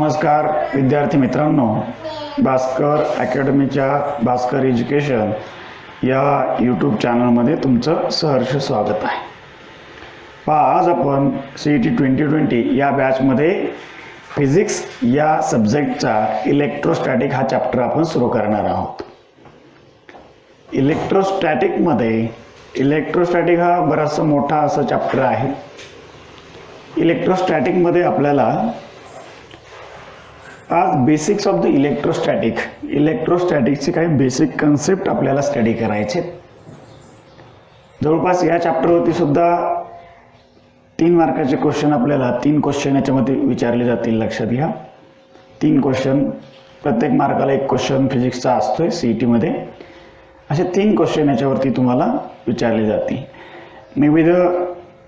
नमस्कार विद्यार्थी मित्रांनो, भास्कर अकॅडमीच्या भास्कर एज्युकेशन या यूट्यूब चॅनलमध्ये तुमचं सहर्ष स्वागत आहे. आज आपण CET 2020 या बॅचमध्ये फिजिक्स या सब्जेक्टचा इलेक्ट्रोस्टॅटिक हा चॅप्टर आपण सुरू करणार आहोत. इलेक्ट्रोस्टॅटिक हा बराचसा मोठा असा चॅप्टर आहे. इलेक्ट्रोस्टॅटिकमध्ये आपल्याला आज बेसिक्स ऑफ द इलेक्ट्रोस्टॅटिकचे काही बेसिक कन्सेप्ट आपल्याला स्टडी करायचे. जवळपास या चॅप्टरवरती सुद्धा 3 मार्काचे क्वेश्चन आपल्याला 3 क्वेश्चन याच्यामध्ये विचारले जातील. लक्षात घ्या, 3 क्वेश्चन, प्रत्येक मार्काला 1 क्वेश्चन फिजिक्सचा असतोय CETमध्ये. असे 3 क्वेश्चन याच्यावरती तुम्हाला विचारले जातील. May be the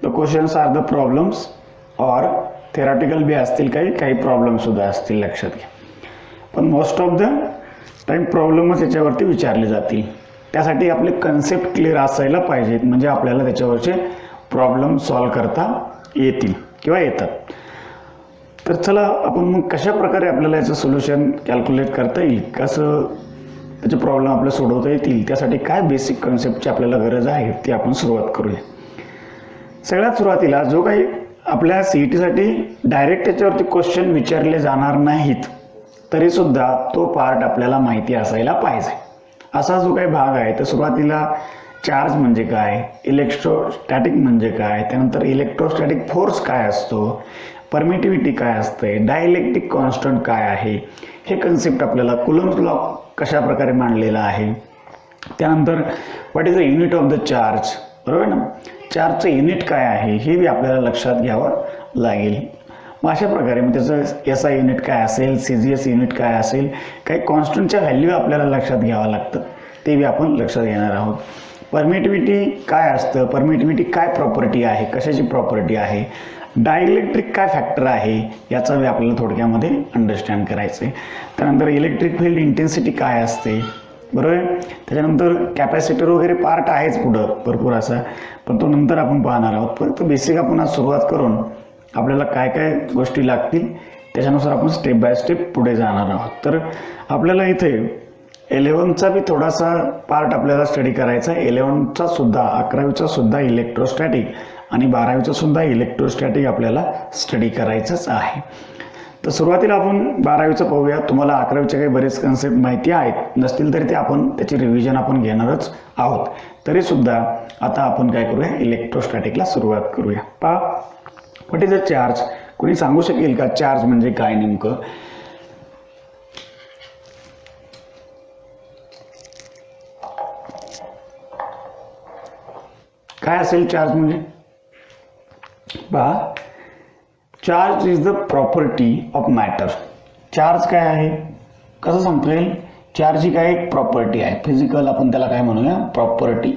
questions are the problems or theoretical be असतील, काही प्रॉब्लेम्स सुद्धा असतील. लक्षात घ्या, पण मोस्ट ऑफ द टाइम प्रॉब्लेमच याच्यावरती विचारले जातील. त्यासाठी आपले कन्सेप्ट क्लिअर असायला पाहिजेत, म्हणजे आपल्याला त्याच्यावरचे प्रॉब्लेम सॉल्व करता येतील किंवा येतात. तर चला आपण मग कशा प्रकारे आपल्याला याचं सोल्युशन कॅल्क्युलेट करता येईल, कसं त्याचे प्रॉब्लेम आपल्याला सोडवता येतील, त्यासाठी काय बेसिक कन्सेप्टची आपल्याला गरज आहे ती आपण सुरुवात करूया. सगळ्यात सुरुवातीला जो काही आपल्या CETसाठी डायरेक्ट त्याच्यावरती क्वेश्चन विचारले जाणार नाहीत, तरीसुद्धा तो पार्ट आपल्याला माहिती असायला पाहिजे. असा जो काही भाग आहे, तर सुरुवातीला चार्ज म्हणजे काय, इलेक्ट्रोस्टॅटिक म्हणजे काय, त्यानंतर इलेक्ट्रोस्टॅटिक फोर्स काय असतो, परमिटिव्हिटी काय असते, डायइलेक्ट्रिक कॉन्स्टंट काय आहे, हे कन्सेप्ट आपल्याला कुलम्स लॉ कशा प्रकारे मांडलेला आहे. त्यानंतर what is the unit of the charge, बरोबर ना, चार्जचं युनिट काय आहे हे बी आपल्याला लक्षात घ्यावं लागेल. मग अशा प्रकारे मग त्याचं SI युनिट काय असेल, CGS युनिट काय असेल, काही कॉन्स्टंटच्या व्हॅल्यू आपल्याला लक्षात घ्यावं लागतं, ते बी आपण लक्षात घेणार आहोत. परमिटिव्हिटी काय असतं, परमिटिव्हिटी काय प्रॉपर्टी आहे, कशाची प्रॉपर्टी आहे, डायइलेक्ट्रिक काय फॅक्टर आहे, याचा बी आपल्याला थोडक्यामध्ये अंडरस्टँड करायचं आहे. त्यानंतर इलेक्ट्रिक फील्ड इंटेन्सिटी काय असते, बरोबर. त्याच्यानंतर कॅपॅसिटर वगैरे पार्ट आहेच पुढं भरपूर असा, पण तो नंतर आपण पाहणार आहोत. फक्त बेसिक आपण आज सुरुवात करून आपल्याला काय काय गोष्टी लागतील त्याच्यानुसार आपण स्टेप बाय स्टेप पुढे जाणार आहोत. तर आपल्याला इथे 11चा बी थोडासा पार्ट आपल्याला स्टडी करायचा आहे. 11चा सुद्धा, 11वीचा सुद्धा इलेक्ट्रोस्टॅटिक आणि 12वीचा सुद्धा इलेक्ट्रोस्टॅटिक आपल्याला स्टडी करायचंच आहे. तर सुरुवातीला आपण 12वीचं पाहूया. तुम्हाला 11वीचे काही बरेच कन्सेप्ट माहिती आहेत, नसतील तरी ते आपण त्याची रिव्हिजन आपण घेणारच आहोत. तरीसुद्धा आता आपण काय करूया, इलेक्ट्रोस्टॅटिकला सुरुवात करूया. पहा, व्हॉट इज द चार्ज. कोणी सांगू शकेल का चार्ज म्हणजे काय नेमकं? काय असेल चार्ज म्हणजे? पहा, charge is the property of matter. Charge काय आहे, कसं सांगता येईल? चार्ज ही काय एक प्रॉपर्टी आहे, फिजिकल आपण त्याला काय म्हणूया, प्रॉपर्टी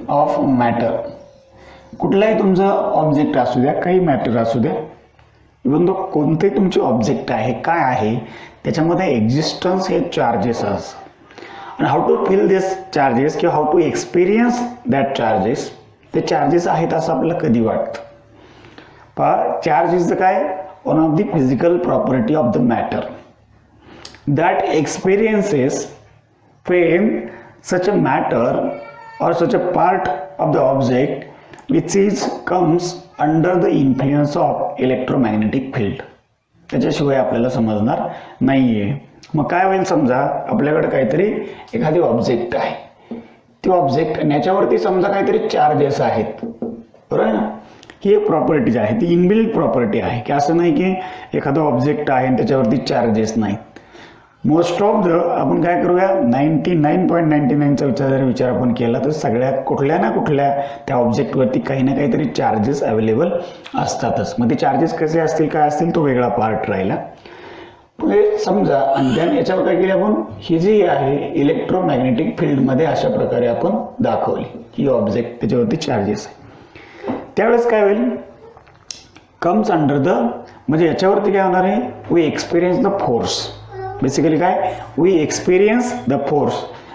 ऑफ मॅटर. कुठलाही तुमचं ऑब्जेक्ट असू द्या, काही मॅटर असू द्या, इव्हन तो कोणतेही तुमचे ऑब्जेक्ट आहे, काय आहे त्याच्यामध्ये एक्झिस्टन्स हे चार्जेस असतात. आणि how to feel this charges किंवा how to experience that charges, ते चार्जेस आहेत असं आपल्याला कधी वाटतं. पहा, चार्ज इज द काय, one of the physical property of the matter that experiences when such a matter or such a part of the object which comes under the influence of electromagnetic field. त्याच्याशिवाय आपल्याला समजणार नाहीये. मग काय होईल, समजा आपल्याकडे काहीतरी एखादी ऑब्जेक्ट आहे, ती ऑब्जेक्ट आणि याच्यावरती समजा काहीतरी चार्जेस आहेत, बरोबर आहे ना. ही एक प्रॉपर्टी आहे, ती इनबिल्ट प्रॉपर्टी आहे, की असं नाही की एखादं ऑब्जेक्ट आहे आणि त्याच्यावरती चार्जेस नाहीत. मोस्ट ऑफ द आपण काय करूया, 99.99चा विचार आपण केला तर सगळ्या कुठल्या ना कुठल्या त्या ऑब्जेक्टवरती काही ना काहीतरी चार्जेस अवेलेबल असतातच. मग ते चार्जेस कसे असतील, काय असतील, तो वेगळा पार्ट राहिला. पुढे समजा आणि त्याने याच्यावर काय केली आपण, ही जी आहे इलेक्ट्रोमॅग्नेटिक फील्डमध्ये अशा प्रकारे आपण दाखवली की ऑब्जेक्ट त्याच्यावरती चार्जेस आहे. त्यावेळेस काय होईल, कम्स अंडर द, म्हणजे याच्यावरती काय होणार आहे, we experience the force. Basically काय, वी एक्सपिरियन्स द फोर्स.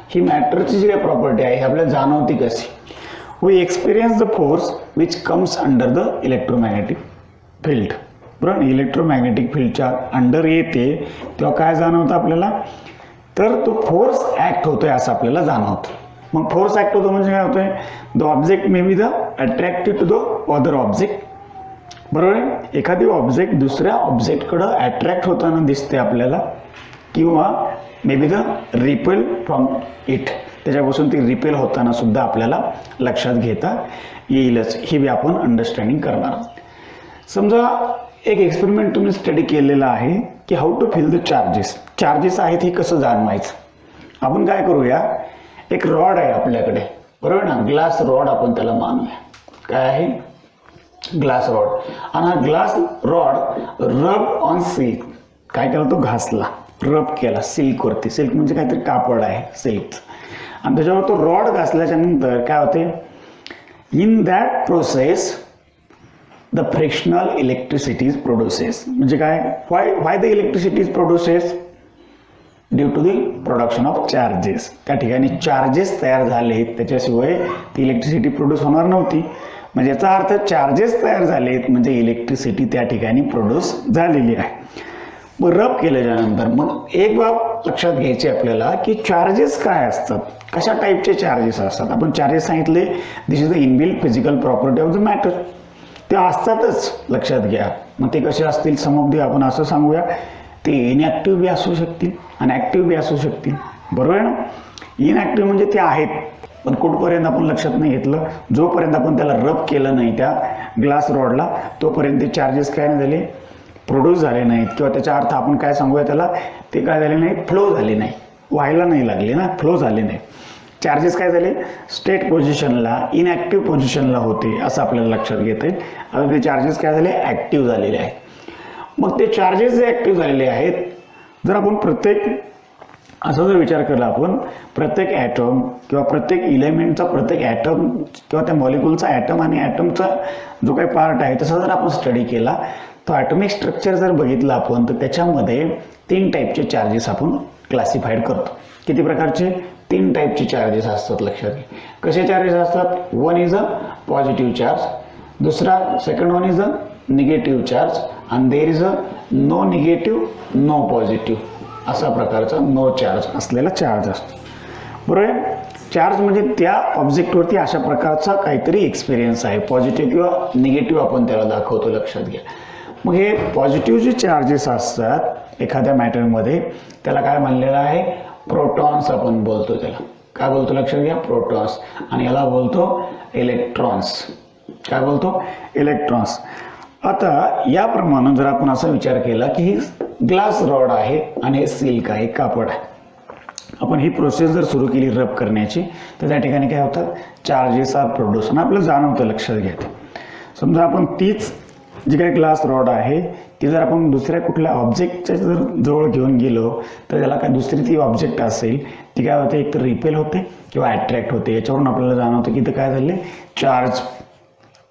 ही मॅटरची जी काही प्रॉपर्टी आहे आपल्याला जाणवती कशी, we experience the force which comes under the electromagnetic field. बरोबर, इलेक्ट्रोमॅग्नेटिक फील्डच्या अंडर येते तेव्हा काय जाणवतं आपल्याला, तर तो फोर्स ॲक्ट होतोय असं आपल्याला जाणवतं. मग फोर्स ॲक्ट होतो म्हणजे काय होतंय, the object may be the attracted to the other object. बरोबर आहे, एखादी ऑब्जेक्ट दुसऱ्या ऑब्जेक्टकडं अट्रॅक्ट होताना दिसते आपल्याला, किंवा मे be the repel from it, त्याच्यापासून ती रिपेल होताना सुद्धा आपल्याला लक्षात घेता येईलच. ही बी आपण अंडरस्टँडिंग करणार. समजा एक एक्सपेरिमेंट तुम्ही स्टडी केलेला आहे की how to feel the charges. Charges आहेत हे कसं जाणवायचं. आपण काय करूया, एक रॉड आहे आपल्याकडे, बरोबर ना, ग्लास रॉड आपण त्याला मानूया. काय आहे, ग्लास रॉड. आणि हा ग्लास रॉड रब ऑन सिल्क, काय केला तो घासला, रब केला सिल्कवरती. सिल्क म्हणजे काहीतरी कापड आहे सिल्कचं, आणि त्याच्यावर तो रॉड घासल्याच्या नंतर काय होते, in that process the frictional electricity is produces. म्हणजे काय, why the electricity is produces, due to the production of charges. त्या ठिकाणी चार्जेस तयार झाले, त्याच्याशिवाय ती इलेक्ट्रिसिटी प्रोड्यूस होणार नव्हती. म्हणजे याचा अर्थ चार्जेस तयार झालेत म्हणजे इलेक्ट्रिसिटी त्या ठिकाणी प्रोड्यूस झालेली आहे. मग रब केल्याच्यानंतर मग एक बाब लक्षात घ्यायची आपल्याला की चार्जेस काय असतात, कशा टाईपचे चार्जेस असतात. आपण चार्जेस सांगितले, this is the inbuilt physical property of the matter. ते असतातच, लक्षात घ्या. मग ते कसे असतील, सम ऑफ दी आपण असं सांगूया, ते इनॅक्टिव्ह बी असू शकतील आणि ॲक्टिव्ह बी असू शकतील. बरोबर आहे ना. इनॅक्टिव्ह म्हणजे ते आहेत पण कुठपर्यंत आपण लक्षात नाही घेतलं, जोपर्यंत आपण त्याला रब केलं नाही त्या ग्लास रॉडला तोपर्यंत ते चार्जेस काय नाही झाले, प्रोड्यूस झाले नाहीत. किंवा त्याचा अर्थ आपण काय सांगूया त्याला, ते काय झाले नाही, फ्लो झाले नाही, व्हायला नाही लागले ना, फ्लो झाले नाही. चार्जेस काय झाले, स्टेट पोझिशनला, इनॅक्टिव्ह पोझिशनला होते असं आपल्याला लक्षात घेता येईल. आता ते चार्जेस काय झाले, ॲक्टिव्ह झालेले आहेत. मग ते चार्जेस जे ॲक्टिव्ह झालेले आहेत, जर आपण प्रत्येक असा जर विचार केला आपण, प्रत्येक ॲटम किंवा प्रत्येक इलेमेंटचा, प्रत्येक ॲटम किंवा त्या मॉलिक्युलचा ॲटम आणि ॲटमचा जो काही पार्ट आहे तसा जर आपण स्टडी केला, तो ॲटॉमिक स्ट्रक्चर जर बघितलं आपण, तर त्याच्यामध्ये 3 टाईपचे चार्जेस आपण क्लासिफाईड करतो. किती प्रकारचे, 3 टाईपचे चार्जेस असतात. लक्षात घ्या. कसे चार्जेस असतात, one is a positive charge, दुसरा second one is a negative charge, आणि there is a no negative no positive, असा प्रकारचा नो चार्ज असलेला चार्ज असतो. बरोबर आहे. चार्ज म्हणजे त्या ऑब्जेक्टवरती अशा प्रकारचा काहीतरी एक्सपिरियन्स आहे, पॉझिटिव्ह किंवा निगेटिव्ह आपण त्याला दाखवतो. लक्षात घ्या. मग हे पॉझिटिव्ह जे चार्जेस असतात एखाद्या मॅटरमध्ये त्याला काय म्हणलेलं आहे, प्रोटॉन्स आपण बोलतो. त्याला काय बोलतो, लक्षात घ्या, प्रोटॉन्स. आणि याला बोलतो इलेक्ट्रॉन्स. काय बोलतो, इलेक्ट्रॉन्स. आता याप्रमाणे जर आपण असा विचार केला की ही ग्लास रॉड आहे आणि हे सिल्क आहे, कापड आहे, आपण ही प्रोसेस जर सुरू केली रब करण्याची, तर त्या ठिकाणी काय होतं, चार्जेस आर प्रोड्यूस आणि आपल्याला जाणवतं. लक्षात घ्या. समजा आपण तीच जी काही ग्लास रॉड आहे ती जर आपण दुसऱ्या कुठल्या ऑब्जेक्टच्या जर जवळ घेऊन गेलो, तर त्याला काय दुसरी ती ऑब्जेक्ट असेल ती काय होते, एक तर रिपेल होते किंवा अट्रॅक्ट होते. याच्यावरून आपल्याला जाणवतं की इथं काय झाले, चार्ज,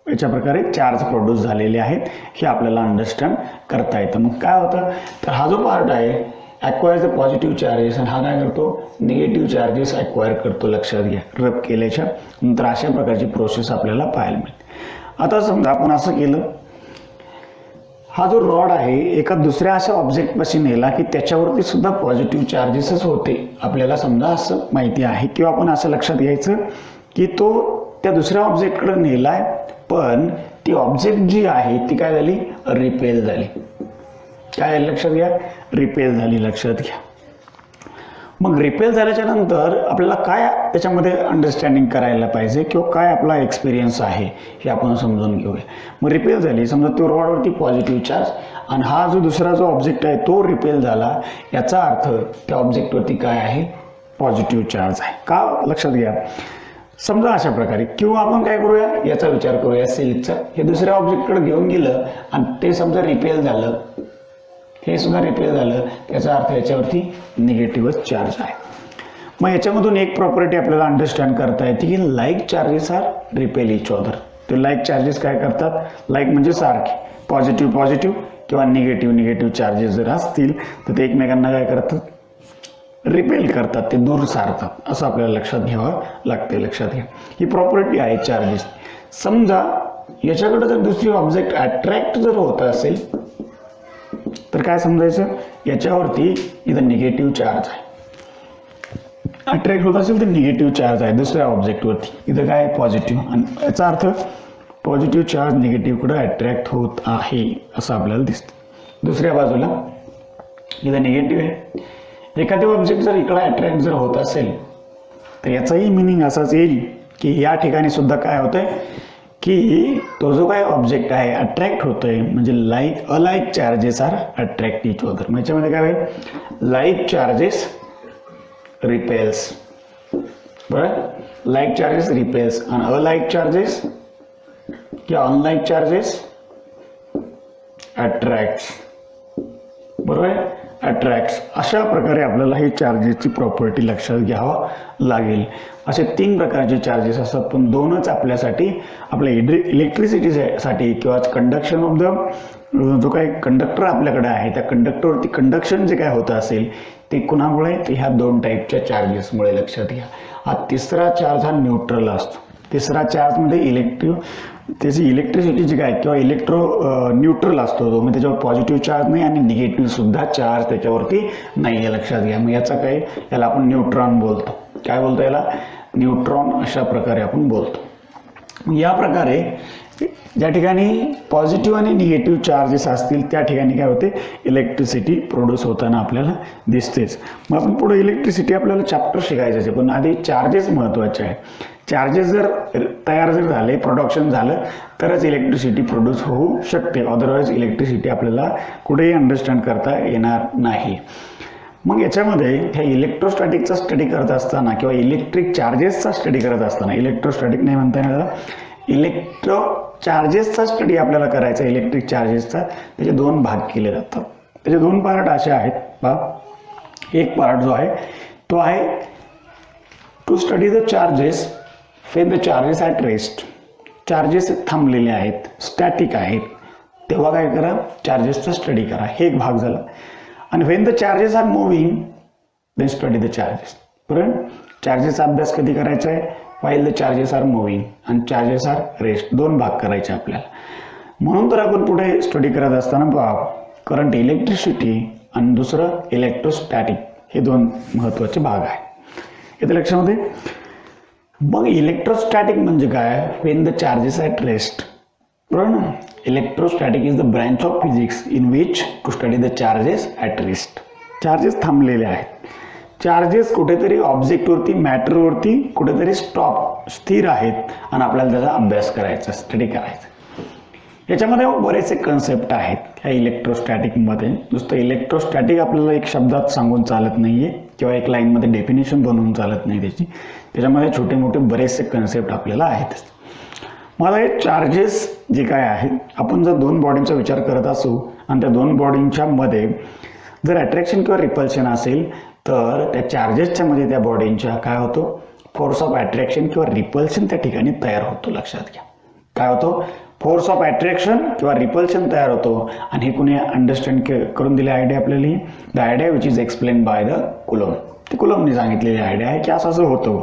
याच्या प्रकारे चार्ज प्रोड्यूस झालेले आहेत, हे आपल्याला अंडरस्टँड करता येतं. मग काय होतं, तर हा जो पार्ट आहे ॲक्वायर्स द पॉझिटिव्ह चार्जेस आणि हा काय करतो, निगेटिव्ह चार्जेस ॲक्वायर करतो. लक्षात घ्या. रब केल्याच्या नंतर अशा प्रकारची प्रोसेस आपल्याला पाहायला मिळते. आता समजा आपण असं केलं, हा जो रॉड आहे एका दुसऱ्या अशा ऑब्जेक्टपाशी नेला की त्याच्यावरती सुद्धा पॉझिटिव्ह चार्जेसच होते, आपल्याला समजा असं माहिती आहे. किंवा आपण असं लक्षात घ्यायचं की तो त्या दुसऱ्या ऑब्जेक्टकडे नेलाय, पण ती ऑब्जेक्ट जी आहे ती काय झाली, रिपेल झाली. काय लक्षात घ्या, रिपेल झाली. लक्षात घ्या. मग रिपेल झाल्याच्या नंतर आपल्याला काय त्याच्यामध्ये अंडरस्टँडिंग करायला पाहिजे किंवा काय आपला एक्सपिरियन्स आहे हे आपण समजून घेऊया. मग रिपेल झाली, समजा तो रॉडवरती पॉझिटिव्ह चार्ज आणि हा जो दुसरा जो ऑब्जेक्ट आहे तो रिपेल झाला, याचा अर्थ त्या ऑब्जेक्टवरती काय आहे, पॉझिटिव्ह चार्ज आहे. का, लक्षात घ्या. समजा अशा प्रकारे. किंवा आपण काय करूया, याचा विचार करूया, सिल्कचा. हे दुसऱ्या ऑब्जेक्टकडे घेऊन गेलं आणि ते समजा रिपेल झालं, हे सुद्धा रिपेल झालं, त्याचा अर्थ याच्यावरती निगेटिव्ह चार्ज आहे. मग याच्यामधून एक प्रॉपर्टी आपल्याला अंडरस्टँड करता येते की like charges are repel each other. ते लाईक चार्जेस काय करतात, लाईक म्हणजे सारखे, पॉझिटिव्ह पॉझिटिव्ह किंवा निगेटिव्ह निगेटिव्ह चार्जेस जर असतील तर ते एकमेकांना काय करतात, रिपेल करतात, ते दूर सारतात, असं आपल्याला लक्षात घ्यावं लागते. लक्षात घ्या. ही प्रॉपर्टी आहे चार्जेस. समजा याच्याकडे जर दुसरी ऑब्जेक्ट अट्रॅक्ट जर होत असेल तर काय समजायचं, याच्यावरती इथं निगेटिव्ह चार्ज आहे, अट्रॅक्ट होत असेल तर निगेटिव्ह चार्ज आहे दुसऱ्या ऑब्जेक्टवरती, इथं काय पॉझिटिव्ह, आणि याचा अर्थ पॉझिटिव्ह चार्ज निगेटिव्हकडे अट्रॅक्ट होत आहे असं आपल्याला दिसतं. दुसऱ्या बाजूला इथं निगेटिव्ह आहे, एखादे ऑब्जेक्ट जर इकडे अट्रॅक्ट जर होत असेल तर याचाही मिनिंग असाच येईल की या ठिकाणी सुद्धा काय होतंय की तो जो काय ऑब्जेक्ट आहे अट्रॅक्ट होतोय, म्हणजे like alike charges are attract each other. मग याच्यामध्ये काय होईल, लाईक चार्जेस रिपेल्स, बरोबर, लाईक चार्जेस रिपेल्स, आणि अलाईक चार्जेस किंवा अनलाईक चार्जेस अट्रॅक्ट्स, बरोबर आहे, अट्रॅक्ट्स. अशा प्रकारे आपल्याला ही चार्जेसची प्रॉपर्टी लक्षात घ्यावं लागेल. असे 3 प्रकारचे चार्जेस असतात, पण 2च आपल्यासाठी आपल्या इलेक्ट्रिसिटीसाठी किंवा कंडक्शन ऑफ द जो काही कंडक्टर आपल्याकडे आहे त्या कंडक्टरवरती कंडक्शन जे काय होतं असेल ते कुणामुळे, ते ह्या 2 टाईपच्या चार्जेसमुळे लक्षात घ्या. हा तिसरा चार्ज हा न्यूट्रल असतो. तिसरा चार्जमध्ये त्याची इलेक्ट्रिसिटी जी काय किंवा न्यूट्रल असतो तो, मग त्याच्यावर पॉझिटिव्ह चार्ज नाही आणि निगेटिव्ह सुद्धा चार्ज त्याच्यावरती नाही आहे, लक्षात घ्या. मग याचा काय, याला आपण न्यूट्रॉन बोलतो. काय बोलतो याला, न्यूट्रॉन, अशा प्रकारे आपण बोलतो. या प्रकारे ज्या ठिकाणी पॉझिटिव्ह आणि निगेटिव्ह चार्जेस असतील त्या ठिकाणी काय होते, इलेक्ट्रिसिटी प्रोड्यूस होताना आपल्याला दिसतेच. मग आपण पुढे इलेक्ट्रिसिटी आपल्याला चॅप्टर शिकायचं आहे, पण आधी चार्जेस महत्त्वाचे आहे. चार्जेस जर तयार जर झाले, प्रोडक्शन झालं तरच इलेक्ट्रिसिटी प्रोड्यूस होऊ शकते, अदरवाईज इलेक्ट्रिसिटी आपल्याला कुठेही अंडरस्टँड करता येणार नाही. मग याच्यामध्ये ह्या इलेक्ट्रोस्टॅटिकचा स्टडी करत असताना किंवा इलेक्ट्रिक चार्जेसचा स्टडी करत असताना, इलेक्ट्रोस्टॅटिक नाही म्हणता येणार, इलेक्ट्रो चार्जेसचा स्टडी आपल्याला करायचा, इलेक्ट्रिक चार्जेसचा, त्याचे 2 भाग केले जातात. त्याचे 2 पार्ट असे आहेत पहा. एक पार्ट जो आहे तो आहे to study the charges when the charges at rest, charges थांबलेले आहेत, स्टॅटिक आहेत, तेव्हा काय करा, चार्जेसचा स्टडी करा. हे एक भाग झाला. आणि when the charges are moving then study the charges. बरोबर, चार्जेसचा अभ्यास कधी करायचा आहे, while the charges are moving आणि चार्जेस आर रेस्ट, 2 भाग करायचे आपल्याला. म्हणून तर आपण पुढे स्टडी करत असताना पहा, करंट इलेक्ट्रिसिटी आणि दुसरं इलेक्ट्रोस्टॅटिक, हे 2 महत्त्वाचे भाग आहेत. येते लक्षामध्ये. मग इलेक्ट्रोस्टॅटिक म्हणजे काय, when the charges at rest, बरोबर ना. Electrostatic is the branch of physics in which to study the charges at rest. Charges थांबलेले आहेत, चार्जेस कुठेतरी ऑब्जेक्टवरती, मॅटरवरती कुठेतरी स्थिर आहेत आणि आपल्याला त्याचा अभ्यास करायचा, स्टडी करायचा. याच्यामध्ये बरेचसे कन्सेप्ट आहेत ह्या इलेक्ट्रोस्टॅटिकमध्ये. नुसतं इलेक्ट्रोस्टॅटिक आपल्याला एक शब्दात सांगून चालत नाही आहे किंवा एक लाईनमध्ये डेफिनेशन बनवून चालत नाही त्याची. त्याच्यामध्ये छोटे मोठे बरेचसे कन्सेप्ट आपल्याला आहेत. मला हे चार्जेस जे काय आहेत, आपण जर 2 बॉडींचा विचार करत असू आणि त्या 2 बॉडींच्या मध्ये जर अट्रॅक्शन किंवा रिपल्शन असेल तर त्या चार्जेसच्या मध्ये त्या बॉडींच्या काय होतो, फोर्स ऑफ अट्रॅक्शन किंवा रिपल्शन त्या ठिकाणी तयार होतो. लक्षात घ्या, काय होतो, फोर्स ऑफ अट्रॅक्शन किंवा रिपल्शन तयार होतो. आणि हे कुणी अंडरस्टँड करून दिले आयडिया आपल्याला, the idea which is explain by the Coulomb. ते कुलॉमने सांगितलेली आयडिया आहे की असं असं होतं.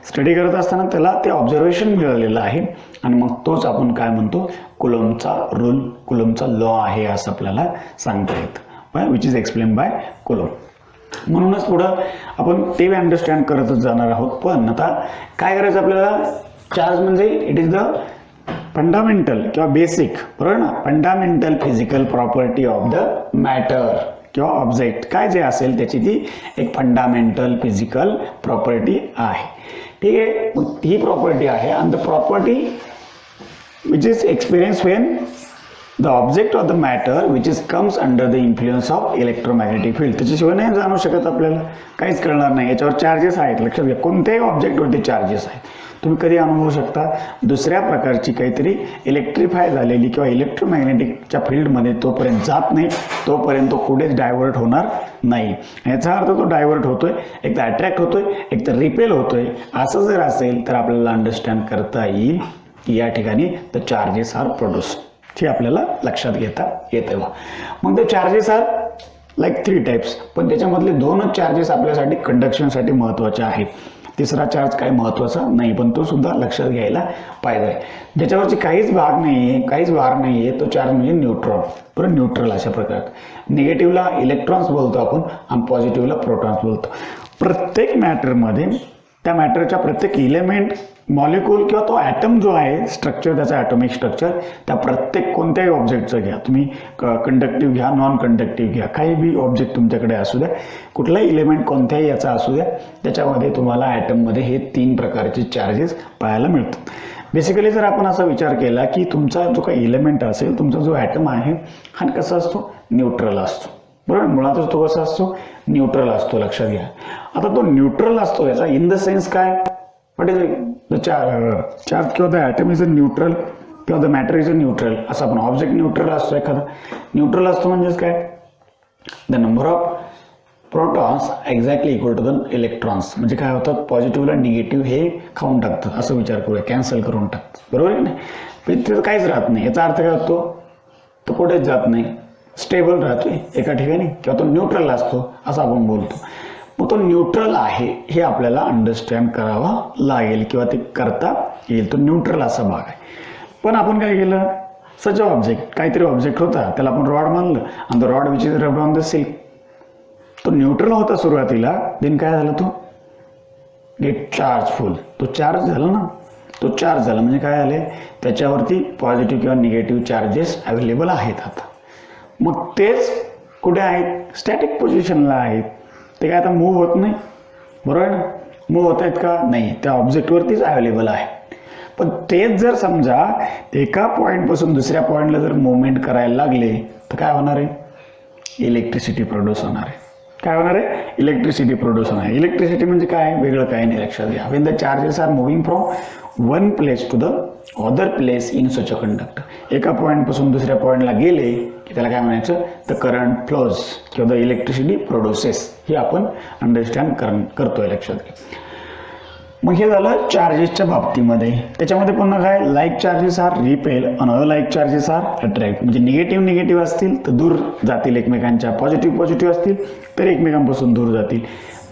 स्टडी करत असताना त्याला ते ऑब्झर्वेशन मिळालेलं आहे आणि मग तोच आपण काय म्हणतो, कुलॉमचा रूल, कुलॉमचा लॉ आहे असं आपल्याला सांगता येतं, which is explain by Coulomb. म्हणूनच पुढं आपण ते अंडरस्टँड करतच जाणार आहोत. पण आता काय करायचं आपल्याला, चार्ज म्हणजे इट इज द फंडामेंटल किंवा बेसिक, बरोबर ना, fundamental physical property of the matter किंवा ऑब्जेक्ट, काय जे असेल त्याची ती एक फंडामेंटल फिजिकल प्रॉपर्टी आहे. ठीक आहे, ही प्रॉपर्टी आहे. आणि the property which is experience when the object of the matter which is comes under the influence of electromagnetic field. त्याच्याशिवाय नाही जाणू शकत, आपल्याला काहीच कळणार नाही. याच्यावर चार्जेस आहेत, लक्षात घ्या, कोणत्याही ऑब्जेक्टवरती चार्जेस आहेत. तुम्ही कधी अनुभवू शकता, दुसऱ्या प्रकारची काहीतरी इलेक्ट्रिफाय झालेली किंवा इलेक्ट्रोमॅग्नेटिकच्या फील्डमध्ये तोपर्यंत जात नाही तोपर्यंत तो कुठेच डायव्हर्ट होणार नाही. याचा अर्थ तो डायव्हर्ट होतोय, एक तर अट्रॅक्ट होतोय, एक तर रिपेल होतोय. असं जर असेल तर आपल्याला अंडरस्टँड करता येईल की या ठिकाणी द चार्जेस आर प्रोड्यूस, हे आपल्याला लक्षात घेता येतं. मग ते चार्जेस आर लाईक 3 टाइप्स, पण त्याच्यामधले 2च चार्जेस आपल्यासाठी कंडक्शनसाठी महत्त्वाचे आहेत. तिसरा चार्ज काही महत्त्वाचा नाही, पण तो सुद्धा लक्षात घ्यायला पाहिजे. ज्याच्यावरची काहीच भाग नाही आहे, काहीच भार नाही आहे, तो चार्ज म्हणजे न्यूट्रॉन. बरं, न्यूट्रल अशा प्रकारात. निगेटिव्हला इलेक्ट्रॉन्स बोलतो आपण आणि पॉझिटिव्हला प्रोटॉन्स बोलतो. प्रत्येक मॅटरमध्ये त्या मॅटरच्या प्रत्येक इलेमेंट, मॉलिक्यूल किंवा तो ॲटम जो आहे स्ट्रक्चर, त्याचं ॲटॉमिक स्ट्रक्चर, त्या प्रत्येक कोणत्याही ऑब्जेक्टचं घ्या तुम्ही, कंडक्टिव्ह घ्या, नॉन कंडक्टिव्ह घ्या, काही बी ऑब्जेक्ट तुमच्याकडे असू द्या, कुठलाही इलेमेंट कोणत्याही याचा असू द्या, त्याच्यामध्ये तुम्हाला ॲटममध्ये हे 3 प्रकारचे चार्जेस पाहायला मिळतात. बेसिकली जर आपण असा विचार केला की तुमचा जो काही इलेमेंट असेल, तुमचा जो ॲटम आहे हा कसा असतो, न्यूट्रल असतो. बरोबर, मुळातच तो कसा असतो, न्यूट्रल असतो. लक्षात घ्या. आता तो न्यूट्रल असतो याचा इन द सेन्स काय, व्हॉट इज द चार्ज किंवा the atom is a neutral किंवा the matter is a neutral. असं आपण ऑब्जेक्ट न्यूट्रल असतो, एखादा न्यूट्रल असतो म्हणजेच काय, the number of protons exactly equal to the electrons. म्हणजे काय होतात, पॉझिटिव्हला निगेटिव्ह हे खाऊन टाकतात, असं विचार करूया, कॅन्सल करून टाकतात. बरोबर आहे ना. तिथं काहीच राहत नाही. याचा अर्थ काय होतो, तो कुठेच जात नाही, स्टेबल राहतोय एका ठिकाणी, किंवा तो न्यूट्रल असतो असं आपण बोलतो. मग तो न्यूट्रल आहे हे आपल्याला अंडरस्टँड करावा लागेल किंवा ते करता येईल. तो न्यूट्रल असा भाग आहे. पण आपण काय केलं, सच ऑब्जेक्ट, काहीतरी ऑब्जेक्ट होता, त्याला आपण रॉड मानलं आणि तो rod which is rubbed on the silk. तो न्यूट्रल होता सुरुवातीला, देन काय झालं, तो गेट चार्जफुल. तो चार्ज झाला ना, तो चार्ज झाला म्हणजे काय झाले, त्याच्यावरती पॉझिटिव्ह किंवा निगेटिव्ह चार्जेस अवेलेबल आहेत. आता मग तेच कुठे आहेत, स्टॅटिक पोझिशनला आहेत. ते काय आता मूव्ह होत नाही. बरोबर आहे ना. मूव्ह होत आहेत का, नाही, त्या ऑब्जेक्टवरतीच अवेलेबल आहे. पण तेच जर समजा एका पॉईंटपासून दुसऱ्या पॉईंटला जर मुवमेंट करायला लागले तर काय होणार आहे, इलेक्ट्रिसिटी प्रोड्यूस होणार आहे. काय होणार आहे, इलेक्ट्रिसिटी प्रोड्यूस होणार आहे. इलेक्ट्रिसिटी म्हणजे काय, वेगळं काय नाही. लक्षात घ्या, when the charges are moving from one place to the other place in such a conductor. एका पॉईंटपासून दुसऱ्या पॉईंटला गेले की त्याला काय म्हणायचं, द करंट फ्लोज किंवा द इलेक्ट्रिसिटी प्रोड्युसेस. हे आपण अंडरस्टँड करतोय. लक्षात घ्या. मग हे झालं चार्जेसच्या बाबतीमध्ये. त्याच्यामध्ये पुन्हा काय, लाईक चार्जेस आर रिपेल आणि अलाईक चार्जेस आर अट्रॅक्ट. म्हणजे निगेटिव्ह असतील तर दूर जातील एकमेकांच्या, पॉझिटिव्ह असतील तर एकमेकांपासून दूर जातील.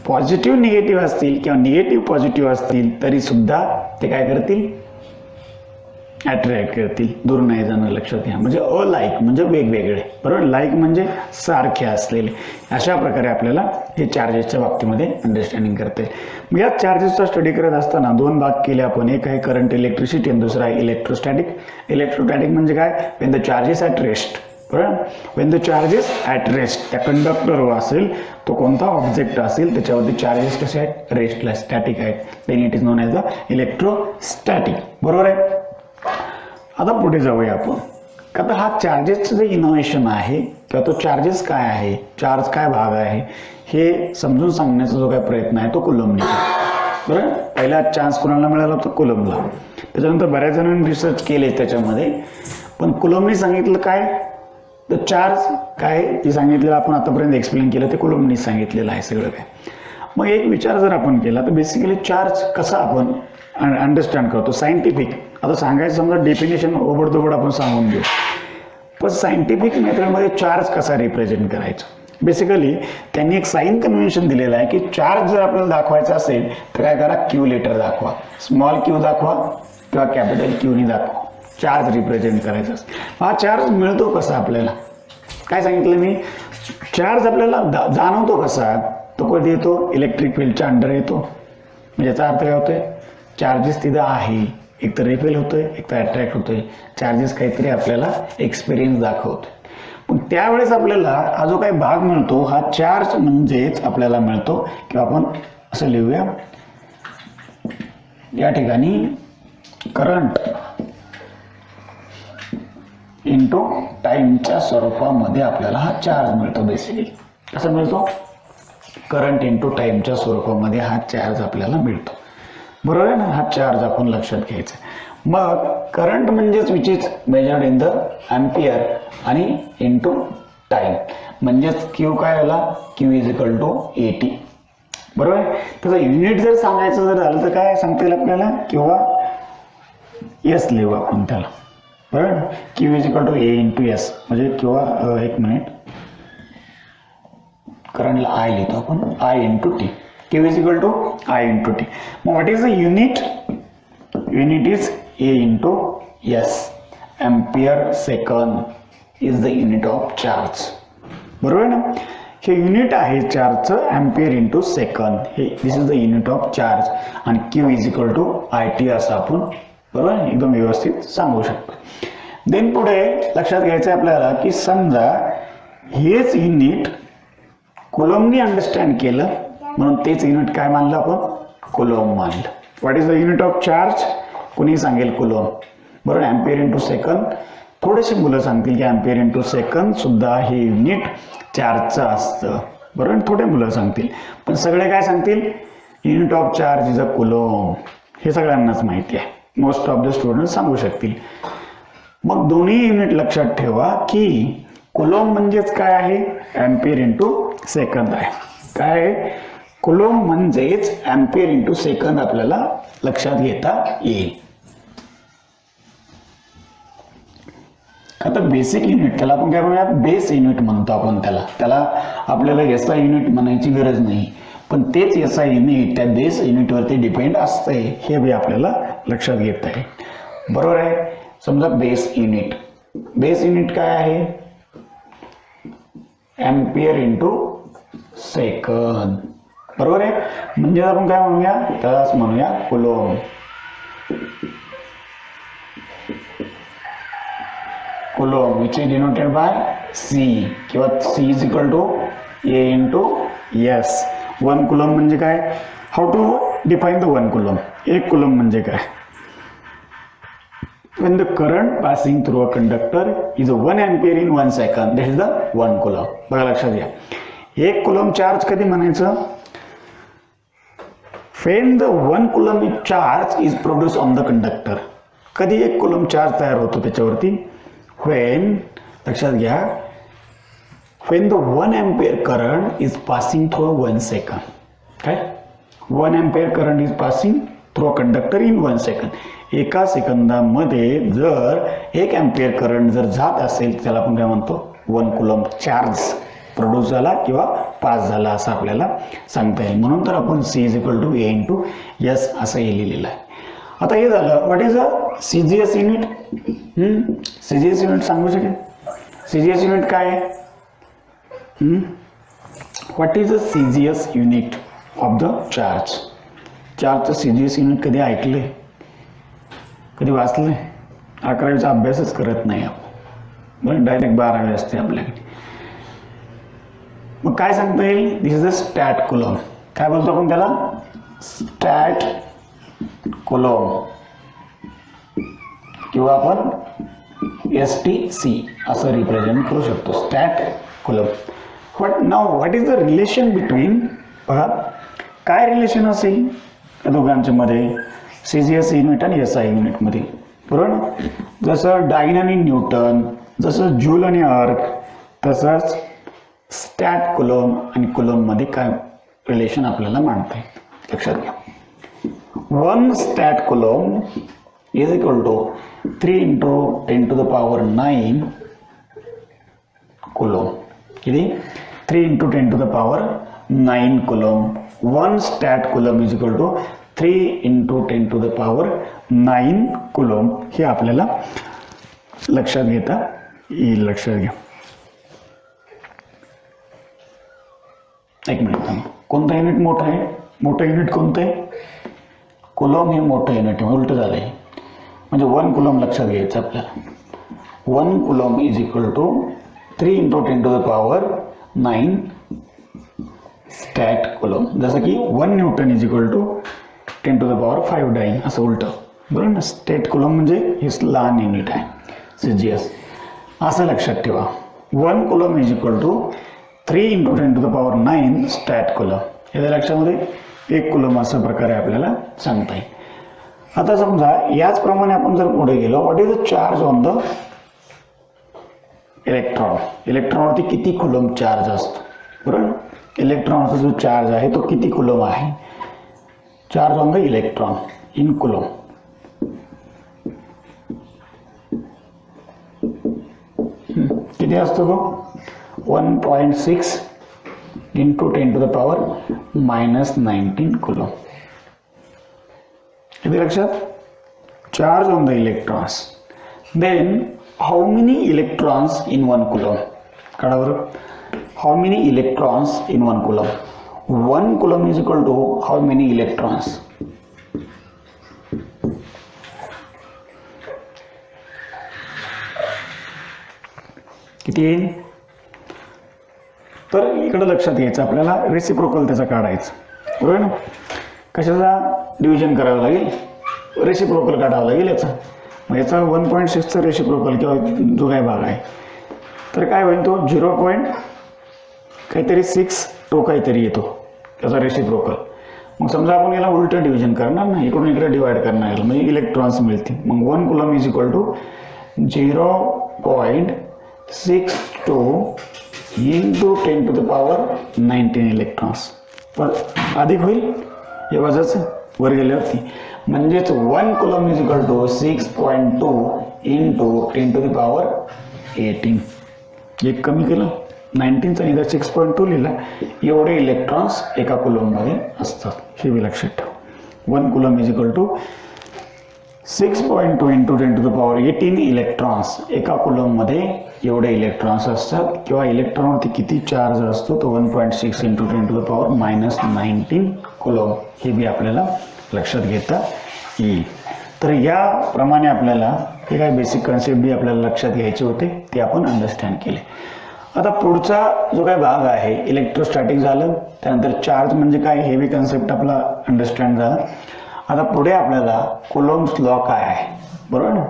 पॉझिटिव्ह निगेटिव्ह असतील किंवा निगेटिव्ह पॉझिटिव्ह असतील तरी सुद्धा ते काय करतील, अट्रॅक्ट करतील, दूर नाही जाणार. लक्षात घ्या. म्हणजे अलाईक म्हणजे वेगवेगळे. बरोबर, लाईक म्हणजे सारखे असलेले. अशा प्रकारे आपल्याला हे चार्जेसच्या बाबतीमध्ये अंडरस्टँडिंग करता येईल. मग या चार्जेसचा स्टडी करत असताना 2 भाग केले आपण. एक आहे करंट इलेक्ट्रिसिटी आणि दुसरा आहे इलेक्ट्रोस्टॅटिक. इलेक्ट्रोस्टॅटिक म्हणजे काय, when the charges at rest. बरोबर, when the charges at rest, त्या कंडक्टरवर असेल, तो कोणता ऑब्जेक्ट असेल त्याच्यावरती चार्जेस कसे आहेत, रेस्टला, स्टॅटिक आहेत. Then it is known as the electrostatic. बरोबर आहे. आता पुढे जाऊया आपण. आता हा चार्जेसचं जे इनोव्हेशन आहे किंवा तो चार्जेस काय आहे, चार्ज काय भाग आहे, हे समजून सांगण्याचा जो काय प्रयत्न आहे तो कुलम्बने केला. बरं, पहिला चान्स कोणाला मिळाला होता, कुलम्बला. त्याच्यानंतर बऱ्याच जणांनी रिसर्च केले त्याच्यामध्ये, पण कुलम्बने सांगितलं काय, तर चार्ज काय ते सांगितलेलं आपण आतापर्यंत एक्सप्लेन केलं, ते कुलम्बने सांगितलेलं आहे सगळं काय. मग एक विचार जर आपण केला तर बेसिकली चार्ज कसा आपण अंडरस्टँड करतो, सायंटिफिक. आता सांगायचं समजा डेफिनेशन ओबडधोबड आपण सांगून घेऊ, पण सायंटिफिक मेथडमध्ये चार्ज कसा रिप्रेझेंट करायचा. बेसिकली त्यांनी एक साइन कन्व्हेन्शन दिलेलं आहे की चार्ज जर आपल्याला दाखवायचा असेल तर काय करा, क्यू लेटर दाखवा, स्मॉल क्यू दाखवा किंवा कॅपिटल क्यूनी दाखवा. चार्ज रिप्रेझेंट करायचा असेल. हा चार्ज मिळतो कसा आपल्याला, काय सांगितलं मी, चार्ज आपल्याला जाणवतो कसा, तो कधी येतो, इलेक्ट्रिक फील्डच्या अंडर येतो. म्हणजे याचा अर्थ काय होतोय, चार्जेस तिथं आहे, एक तर रिपेल होतोय, एक तर अट्रॅक्ट होतोय. चार्जेस काहीतरी आपल्याला एक्सपिरियन्स दाखवतोय. पण त्यावेळेस आपल्याला हा जो काही भाग मिळतो हा चार्ज म्हणजेच आपल्याला मिळतो, किंवा आपण असं लिहूया या ठिकाणी, करंट इंटू टाइमच्या स्वरूपामध्ये आपल्याला हा चार्ज मिळतो. बेसिकली कसं मिळतो, करंट इंटू टाइमच्या स्वरूपामध्ये हा चार्ज आपल्याला मिळतो. बरोबर आहे ना. हा चार्ज आपण लक्षात घ्यायचा. मग करंट म्हणजेच which is measured in the ampere आणि इंटू टाइम, म्हणजेच क्यू काय आला, क्यू इज इक्वल टू 80. बरोबर आहे. त्याचं युनिट जर सांगायचं जर झालं तर काय सांगता येईल आपल्याला, किंवा एस लिहू आपण त्याला. बरोबर, Q is equal to A into S, म्हणजे किंवा एक मिनिट, करंटला आय लिहितो आपण, I into T. Q is equal to I into T. Now what is the unit? Unit is A into S. Ampere second is the unit of charge. बरोबर ना? हे unit आहे चार्जचं अँपियर इंटू सेकंद. हे this is the unit of charge आणि Q is equal to IT असं आपण बरोबर एकदम व्यवस्थित सांगू शकतो. देन पुढे लक्षात घ्यायचं आहे आपल्याला की समजा हेच युनिट कुलॉमनी अंडरस्टँड केलं म्हणून तेच युनिट काय मानलं आपण? कुलॉम मानलं. What is the unit of charge? कोणी सांगेल कुलॉम. बरोबर अँपियर इंटू सेकंद. थोडेसे मुलं सांगतील की अँपियर इंटू सेकंद सुद्धा हे युनिट चार्जचं असतं. बरोबर थोडे मुलं सांगतील पण सगळे काय सांगतील? Unit of charge is a Coulomb. हे सगळ्यांनाच माहिती आहे. मोस्ट ऑफ द स्टुडंट सांगू शकतील. मग दोन्ही युनिट लक्षात ठेवा की कुलॉम म्हणजेच काय आहे? अँपियर इंटू सेकंद आहे. काय आहे? कुलॉम म्हणजेच अँपियर इंटू सेकंद आपल्याला लक्षात घेता येईल. आता बेसिक युनिट त्याला आपण काय म्हणूया? बेस युनिट म्हणतो आपण त्याला आपल्याला SI युनिट म्हणायची गरज नाही पण तेच SI युनिट त्या बेस युनिटवरती डिपेंड असते हे बी आपल्याला लक्षात घेता आहे. बरोबर आहे. समजा बेस युनिट काय आहे? Ampere into second. बरोबर आहे. म्हणजे आपण काय म्हणूया? त्यालाच म्हणूया Coulomb. Coulomb which is denoted by C किंवा C is equal to A into S. 1 coulomb म्हणजे काय? How to define the 1 coulomb? 1 coulomb म्हणजे काय? when the current passing through a conductor is 1 ampere in 1 second, that is the 1 coulomb. बघा लक्षात घ्या. 1 Coulomb charge कधी म्हणायचं? when the 1 coulomb charge is produced on the conductor. कधी 1 Coulomb charge तयार होतो त्याच्यावरती? when लक्षात घ्या when the 1 ampere current is passing through 1 second. काय? 1 ampere current is passing through a conductor in 1 second. एका सेकंदामध्ये जर 1 अँपियर करंट जर जात असेल त्याला आपण काय म्हणतो? 1 कुलॉम चार्ज प्रोड्यूस झाला किंवा पास झाला असं आपल्याला सांगता येईल. म्हणून तर आपण C is equal to A into S असं लिहिलेलं आहे. आता हे झालं. What is a CGS unit? CGS unit सांगू शकेल? CGS युनिट काय आहे? What is a CGS unit of the charge? चार्जचं CGS युनिट कधी ऐकले? कधी वाचले? 11वीचा अभ्यासच करत नाही आपण. डायरेक्ट 12वी असते आपल्याकडे. मग काय सांगता येईल? दिस इज अ स्टॅट कुलॉम. काय बोलतो आपण त्याला? स्टॅट कुलॉम किंवा आपण STC असं रिप्रेझेंट करू शकतो. Stat coulomb. What is the relation between? बघा काय रिलेशन असेल या दोघांच्या मध्ये? CGS युनिट आणि SI युनिट मध्ये. बरोबर. जसं डाइन आणि न्यूटन, जसं जूल आणि अर्क, तसंच स्टॅट कुलॉम आणि कुलॉम मध्ये काय रिलेशन आपल्याला मांडता येईल? लक्षात घ्या. 1 stat coulomb is equal to 3 into 10 to the power 9 coulomb. किती? 3 into 10 to the power 9 coulomb. 1 stat coulomb is equal to 3 into 10 to the power 9 coulomb. हे आपल्याला लक्षात घेता येईल. लक्षात घ्या. एक मिनिट थांबा. कोणता युनिट मोठा आहे? मोठं युनिट कोणतं आहे? कुलॉम हे मोठं युनिट आहे. उलट झालंय. म्हणजे 1 कुलॉम लक्षात घ्यायचं आपल्याला. 1 coulomb is equal to 3 into 10 to the power 9 stat coulomb. जसं की 1 newton is equal to 10 to the power 5 dyne असं उलट. बरोबर ना. स्टॅट कुलॉम म्हणजे हे लहान युनिट आहे CGS असं लक्षात ठेवा. 1 coulomb is equal to 3 into 10 to the power 9 stat coulomb. याच्या लक्षामध्ये 1 कुलॉम अशा प्रकारे आपल्याला सांगता येईल. आता समजा याचप्रमाणे आपण जर पुढे गेलो. What is the charge on the electron? इलेक्ट्रॉनवरती किती कुलॉम चार्ज असतो? बरोबर. इलेक्ट्रॉनचा जो चार्ज आहे तो किती कुलॉम आहे? Charge on the electron in Coulomb. किती असतो तो? 1.6 into 10 to the power minus 19 coulomb. किती लक्षात? Charge on the electrons. Then how many electrons in 1 coulomb? काढा बरं. How many electrons in 1 coulomb? 1 coulomb is equal to how many electrons? किती येईल? तर इकडे लक्षात घ्यायचं आपल्याला, रेसिप्रोकल त्याचा काढायचं, बरोबर ना. कशाचा डिव्हिजन करावं लागेल? रेसिप्रोकल काढावं लागेल याचा. मग याचा 1.6चा रेसिप्रोकल किंवा जो काही भाग आहे तर काय होईल, तो 0. काहीतरी 6 तो काहीतरी येतो त्याचा रेसिप्रोकल. मग समजा आपण याला उलटं डिव्हिजन करणार ना, इकडून इकडे डिवाइड करणार याला, म्हणजे इलेक्ट्रॉन्स मिळतील. मग 1 coulomb is equal to 0.62 into 10 to the power 19 electrons. पण अधिक होईल हे वजाचं वर गेल्यावरती, म्हणजेच 1 coulomb is equal to 6.2 into 10 to the power 18. एक कमी केलं 19चा इथं 6.2 लिहिला. एवढे इलेक्ट्रॉन्स एका कुलममध्ये असतात, हे बी लक्षात ठेव. 1 coulomb is equal to 6.2 into 10 to the power 18 electrons. एका कुलममध्ये एवढे इलेक्ट्रॉन्स असतात, किंवा इलेक्ट्रॉनवरती किती चार्ज असतो तो 1.6 into 10 to the power minus 19 coulomb. हे बी आपल्याला लक्षात घेता येईल. तर याप्रमाणे आपल्याला हे काय बेसिक कन्सेप्ट बी आपल्याला लक्षात घ्यायचे होते, ते आपण अंडरस्टँड केले. आता पुढचा जो काही भाग आहे इलेक्ट्रोस्टॅटिक झालं, त्यानंतर चार्ज म्हणजे काय हे बी कन्सेप्ट आपला अंडरस्टँड झाला. आता पुढे आपल्याला कुलोम्स लॉ काय आहे, बरोबर ना.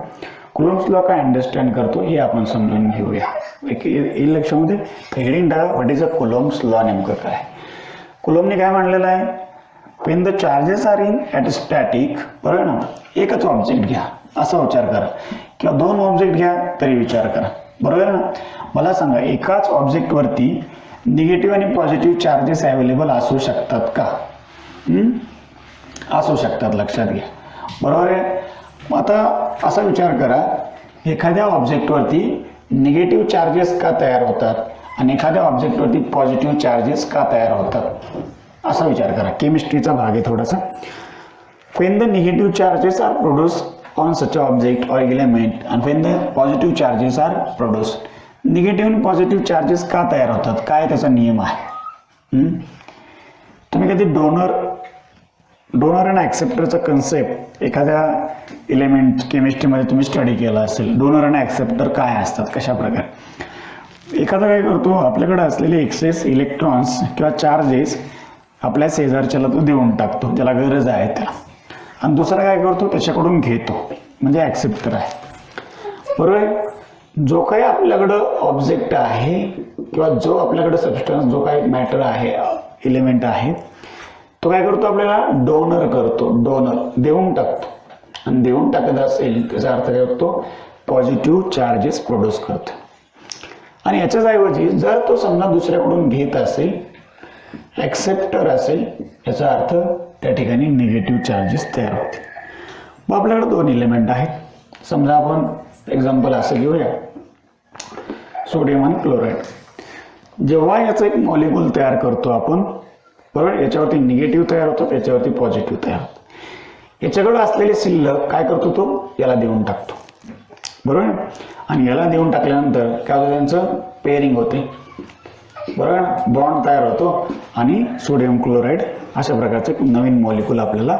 कुलोम्स लॉ काय अंडरस्टँड करतो हे आपण समजून घेऊया. एक लक्षामध्ये हेडिंग टाका, व्हॉट इज अ कुलोम्स लॉ, नेमकं काय. कुलोमने काय म्हणलेलं आहे, when the charges are in at static, बरोबर ना, एकच ऑब्जेक्ट घ्या असा विचार करा, किंवा 2 ऑब्जेक्ट घ्या तरी विचार करा, बरोबर ना. मला सांगा, एकाच ऑब्जेक्टवरती निगेटिव्ह आणि पॉझिटिव्ह चार्जेस अवेलेबल असू शकतात का? असू शकतात, लक्षात घ्या, बरोबर आहे. आता असा विचार करा, एखाद्या ऑब्जेक्टवरती निगेटिव्ह चार्जेस का तयार होतात आणि एखाद्या ऑब्जेक्टवरती पॉझिटिव्ह चार्जेस का तयार होतात, असा विचार करा. केमिस्ट्रीचा भाग आहे थोडासा. when the negative charges are produced on such an object or element and when the positive charges are produced. Negative आणि पॉझिटिव्ह चार्जेस का तयार होतात, काय त्याचा नियम आहे? तुम्ही कधी डोनर आणि ऍक्सेप्टरचा कन्सेप्ट एखाद्या एलिमेंट केमिस्ट्रीमध्ये तुम्ही स्टडी केला असेल. डोनर आणि ऍक्सेप्टर काय असतात, कशा प्रकारे. एखादा काय करतो, आपल्याकडे असलेले एक्सेस इलेक्ट्रॉन्स किंवा चार्जेस आपल्या शेजारच्याला तो देऊन टाकतो, त्याला गरज आहे त्याला. आणि दुसरा काय करतो, त्याच्याकडून घेतो, म्हणजे ऍक्सेप्टर आहे, बरोबर आहे. जो काही आपल्याकडं ऑब्जेक्ट आहे किंवा जो आपल्याकडे सबस्टन्स, जो काही मॅटर आहे, एलिमेंट आहे, तो काय करतो, आपल्याला डोनर करतो. डोनर देऊन टाकतो, आणि देऊन टाकत असेल त्याचा अर्थ काय होतो, पॉझिटिव्ह चार्जेस प्रोड्यूस करतो. आणि याच्याच ऐवजी जर तो समजा दुसऱ्याकडून घेत असेल, ऍक्सेप्टर असेल, याचा अर्थ त्या ठिकाणी निगेटिव्ह चार्जेस तयार होते. मग आपल्याकडे 2 एलिमेंट आहेत. समजा आपण एक्झाम्पल असं घेऊया, सोडियम आणि क्लोराईड. जेव्हा याचं एक मॉलिक्यूल तयार करतो आपण, बरोबर, याच्यावरती निगेटिव्ह तयार होतं, याच्यावरती पॉझिटिव्ह तयार होतं. याच्याकडे असलेले शिल्लक काय करतो, तो याला देऊन टाकतो, बरोबर. आणि याला देऊन टाकल्यानंतर काय होतं, त्यांचं पेअरिंग होते, बरोबर, बॉन्ड तयार होतो आणि सोडियम क्लोराईड अशा प्रकारचं नवीन मॉलिक्यूल आपल्याला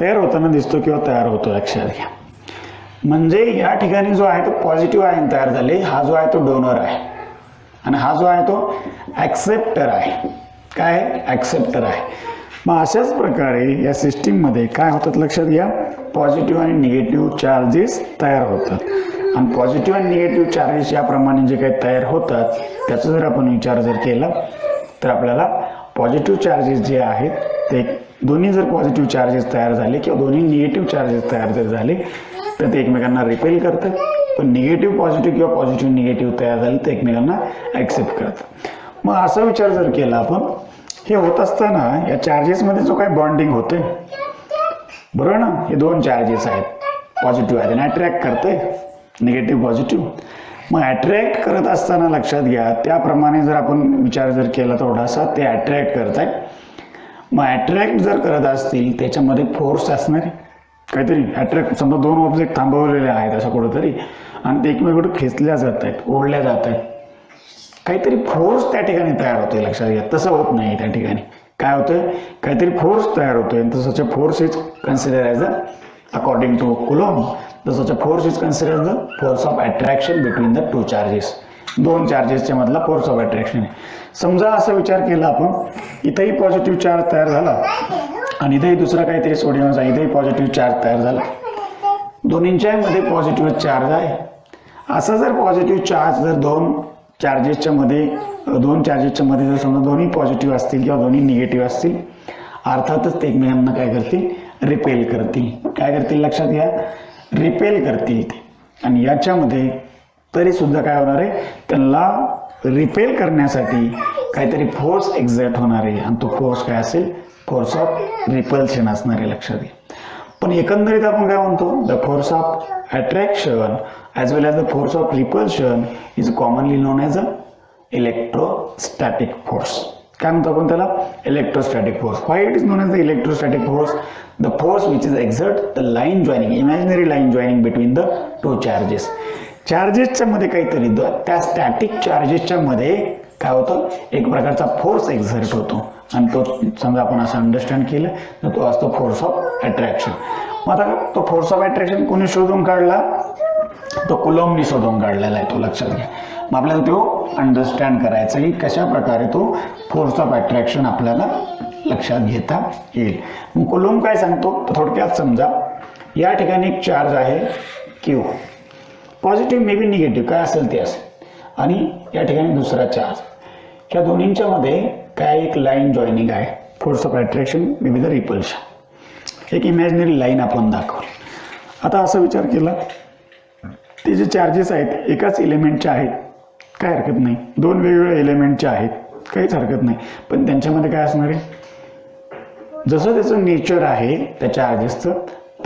तयार होताना दिसतो किंवा तयार होतो, लक्षात घ्या. म्हणजे या ठिकाणी जो आहे तो पॉझिटिव्ह आयन तयार झाले, हा जो आहे तो डोनर आहे, आणि हा जो आहे तो ऍक्सेप्टर आहे. काय, ऍक्सेप्टर आहे. मग अशाच प्रकारे या सिस्टीममध्ये काय होतात, लक्षात घ्या, पॉझिटिव्ह आणि निगेटिव्ह चार्जेस तयार होतात. आणि पॉझिटिव्ह आणि निगेटिव्ह चार्जेस याप्रमाणे जे काही तयार होतात त्याचा जर आपण विचार जर केला तर आपल्याला पॉझिटिव्ह चार्जेस जे आहेत ते दोन्ही जर पॉझिटिव्ह चार्जेस तयार झाले किंवा दोन्ही निगेटिव्ह चार्जेस तयार जर झाले तर ते एकमेकांना रिपेल करतात. पण निगेटिव्ह पॉझिटिव्ह किंवा पॉझिटिव्ह निगेटिव्ह तयार झाले तर एकमेकांना ऍक्सेप्ट करतात. मग असा विचार जर केला आपण, हे होत असताना या चार्जेसमध्ये जो काही बॉन्डिंग होते, बरोबर ना, हे 2 चार्जेस आहेत, पॉझिटिव्ह आहेत, त्यांना अट्रॅक्ट करते निगेटिव्ह पॉझिटिव्ह. मग अट्रॅक्ट करत असताना लक्षात घ्या, त्याप्रमाणे जर आपण विचार जर केला थोडासा, ते अट्रॅक्ट करतायत. मग अट्रॅक्ट जर करत असतील त्याच्यामध्ये फोर्स असणार आहे काहीतरी. अट्रॅक्ट समजा दोन ऑब्जेक्ट थांबवलेले आहेत असं कुठंतरी आणि ते एकमेकडे खेचल्या जात आहेत, ओढल्या जात आहेत, काहीतरी फोर्स त्या ठिकाणी तयार होतोय. लक्षात घ्या, तसं होत नाही. त्या ठिकाणी काय होतंय, काहीतरी फोर्स तयार होतोय. तसंच force is consider as according to Coulomb, तसंच force is consider the force of attraction between the two charges. दोन चार्जेसच्या मधला फोर्स ऑफ अट्रॅक्शन आहे. समजा असा विचार केला आपण, इथंही पॉझिटिव्ह चार्ज तयार झाला आणि इथेही दुसरा काहीतरी सोडियमचा, इथेही पॉझिटिव्ह चार्ज तयार झाला, दोन्हींच्या मध्ये पॉझिटिव्ह चार्ज आहे. असा जर पॉझिटिव्ह चार्ज जर दोन चार्जेसच्या मध्ये जर समजा दोन्ही पॉझिटिव्ह असतील किंवा दोन्ही निगेटिव्ह असतील, अर्थातच ते एकमेकांना काय करतील, रिपेल करतील. काय करतील लक्षात घ्या, रिपेल करतील ते. आणि याच्यामध्ये तरी सुद्धा काय होणार आहे, त्यांना रिपेल करण्यासाठी काहीतरी फोर्स एक्झर्ट होणार आहे आणि तो फोर्स काय असेल, फोर्स ऑफ रिपल्शन असणार आहे. लक्षात घ्या. पण एकंदरीत आपण काय म्हणतो, the force of attraction as well as the force of repulsion is commonly known as a electrostatic force. काय म्हणतो आपण त्याला, electrostatic force. Why it is known as the electrostatic force, the force which is exert the line joining, imaginary line joining between the two charges. चार्जेसच्या मध्ये काहीतरी त्या static चार्जेसच्या मध्ये काय होतं, एक प्रकारचा फोर्स एक्झर्ट होतो आणि तो समजा आपण असं अंडरस्टँड केलं तर तो असतो फोर्स ऑफ अट्रॅक्शन. मग आता तो फोर्स ऑफ अट्रॅक्शन कोणी शोधून काढला, तो कुलॉमनी शोधून काढलेला आहे. तो लक्षात घ्या. मग आपल्याला तो अंडरस्टँड करायचा की कशा प्रकारे तो फोर्स ऑफ अट्रॅक्शन आपल्याला लक्षात घेता येईल. मग कुलॉम काय सांगतो, तर थोडक्यात समजा या ठिकाणी एक चार्ज आहे Q, positive may be negative काय असेल ते असेल, आणि या ठिकाणी दुसरा चार्ज. या दोन्हींच्या मध्ये काय एक लाईन जॉईनिंग आहे, force of attraction may be the repulsion. एक इमॅजिनरी लाईन आपण दाखवली. आता असा विचार केला, ते जे चार्जेस आहेत एकाच एलिमेंटचे आहेत, काय हरकत नाही. दोन वेगवेगळ्या एलिमेंटचे आहेत, काहीच हरकत नाही. पण त्यांच्यामध्ये काय असणार आहे, जसं त्याचं नेचर आहे त्या चार्जेसचं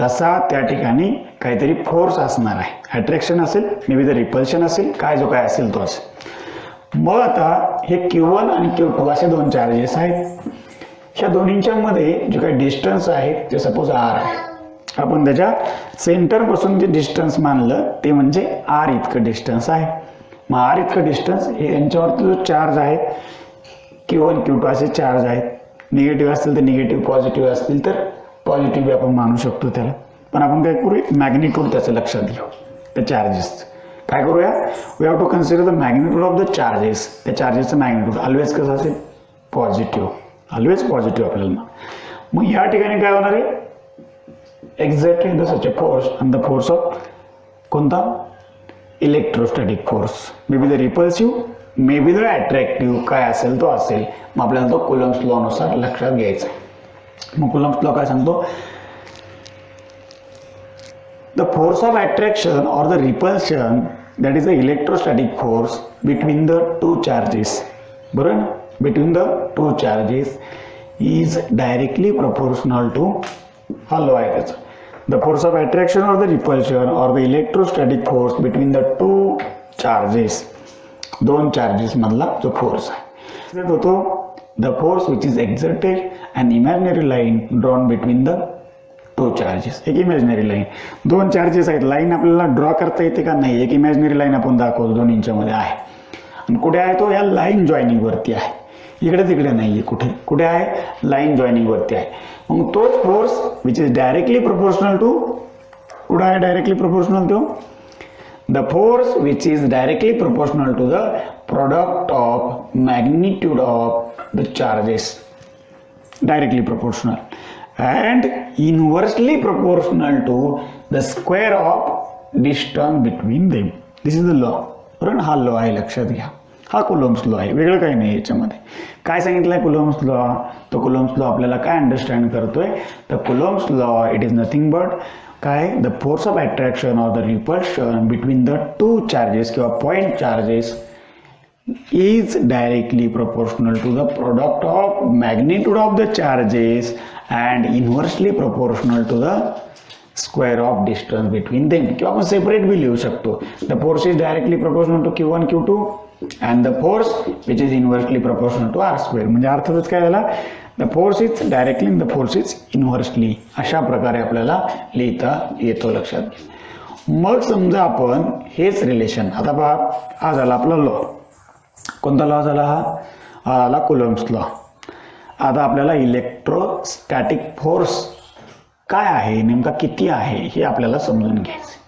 तसा त्या ठिकाणी काहीतरी फोर्स असणार आहे. अट्रॅक्शन असेल, मे बी द रिपल्शन असेल, काय जो काय असेल तो असेल. मग आता हे Q1 आणि Q2 असे दोन चार्जेस आहेत. ह्या दोन्हींच्या मध्ये जे काही डिस्टन्स आहे ते सपोज R आहे. आपण त्याच्या सेंटर पासून जे डिस्टन्स मानलं ते म्हणजे R इतकं डिस्टन्स आहे. मग R इतकं डिस्टन्स हे यांच्यावरती जो चार्ज आहे Q1 Q2 असे चार्ज आहेत. निगेटिव्ह असतील तर निगेटिव्ह, पॉझिटिव्ह असतील तर पॉझिटिव्ह आपण मानू शकतो त्याला. पण आपण काय करू, मॅग्निट्यूड त्याचं लक्षात घेऊ त्या चार्जेस. काय करूया, we have to consider the magnitude of the charges. त्या चार्जेसचं मॅग्निट्यूड ऑलवेज कसं असेल, पॉझिटिव्ह, ऑलवेज पॉझिटिव्ह आपल्याला. मग या ठिकाणी काय होणार आहे, exactly the such a force आणि द फोर्स ऑफ कोणता, electrostatic force. May be the repulsive, may be the attractive, काय असेल तो असेल. मग आपल्याला तो कुलॉम्स लॉ नुसार लक्षात घ्यायचा आहे. मग कुलॉम्स लॉ काय सांगतो, द फोर्स ऑफ अट्रॅक्शन और the repulsion that is the electrostatic force between the two charges. बरोबर, between the two charges is directly proportional to, हा लॉ आहे त्याचा. द फोर्स ऑफ अट्रॅक्शन और द रिपल्शन और the electrostatic force between the two charges, दोन चार्जेस मधला जो फोर्स आहे होतो, the force which is exerted and imaginary line drawn between the two charges. एक इमॅजिनरी लाईन, दोन चार्जेस आहेत, लाईन आपल्याला ड्रॉ करता येते का नाही, एक इमॅजिनरी लाईन आपण दाखवतो दोन्हींच्या मध्ये आहे. आणि कुठे आहे तो, या लाईन जॉईनिंग वरती आहे, इकडे तिकडे नाहीये. कुठे कुठे आहे, लाईन जॉईनिंग वरती आहे. मग तोच force which is directly proportional to, कुठे आहे directly proportional to, the force which is directly proportional to the product of magnitude of the charges, directly proportional, and inversely proportional to the square of distance between them. This is the law. बरोबर, हा law आहे, लक्षात घ्या. हा Coulomb's law आहे, वेगळं काही नाही याच्यामध्ये. काय सांगितलंय कुलॉम्स लॉ, तो कुलॉम्स लॉ आपल्याला काय अंडरस्टँड करतोय, तर Coulomb's law it is nothing but काय, the force of attraction or the repulsion between the two charges किंवा point charges is directly proportional to the product of magnitude of the charges and inversely proportional to the square of distance between them, किंवा आपण separate be लिहू शकतो. The force is directly proportional to Q1 Q2 and the force which is inversely proportional to R². म्हणजे अर्थातच काय झाला, the force is directly and the force is inversely. अशा प्रकारे आपल्याला लिहिता येतो, लक्षात घ्या. मग समजा आपण हेच रिलेशन, आता पहा हा झाला आपला लॉ. कोणता लॉ झाला हा झाला कुलम्ब्स लॉ. आता आपल्याला इलेक्ट्रोस्टॅटिक फोर्स काय आहे, नेमका किती आहे हे आपल्याला समजून घ्यायचं,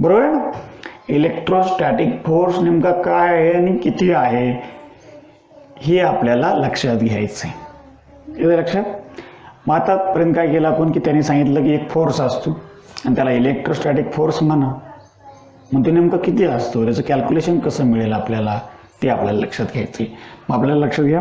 बरोबर. इलेक्ट्रोस्टॅटिक फोर्स नेमका काय आहे आणि किती आहे हे आपल्याला लक्षात घ्यायचं आहे. येतं लक्षात. मग आतापर्यंत काय केलं आपण की त्यांनी सांगितलं की एक फोर्स असतो आणि त्याला इलेक्ट्रोस्टॅटिक फोर्स म्हणा. मग ते नेमकं किती असतो, त्याचं कॅल्क्युलेशन कसं मिळेल आपल्याला ते आपल्याला लक्षात घ्यायचं आहे. मग आपल्याला लक्षात घ्या,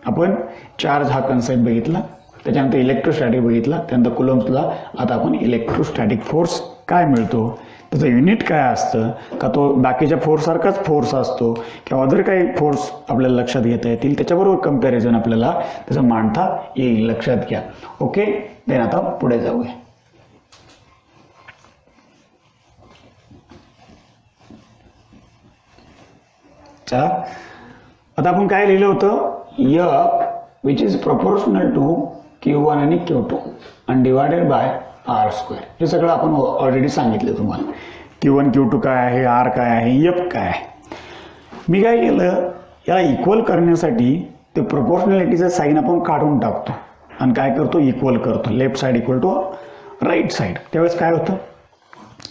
आपण चार्ज हा कन्सेप्ट बघितला, त्याच्यानंतर इलेक्ट्रोस्टॅटिक बघितला, त्यानंतर कुलम्ब्सला. आता आपण इलेक्ट्रोस्टॅटिक फोर्स काय मिळतो, त्याचं युनिट काय असतं, का तो बाकीच्या फोर्ससारखाच फोर्स असतो किंवा अदर काही फोर्स आपल्याला लक्षात घेता येतील, त्याच्याबरोबर कम्पॅरिझन आपल्याला त्याचं मांडता येईल, लक्षात घ्या. ओके, देन आता पुढे जाऊया. आता आपण काय लिहिलं होतं, F which is proportional to Q1 आणि Q2 आणि डिवायडेड बाय R². हे सगळं आपण ऑलरेडी सांगितलं तुम्हाला. Q1 Q2 काय आहे, R काय आहे, F काय आहे. मी काय केलं, याला इक्वल करण्यासाठी ते प्रोपोर्शनॅलिटीचं साईन आपण काढून टाकतो आणि काय करतो, इक्वल करतो. Left side equal to right side. त्यावेळेस काय होतं,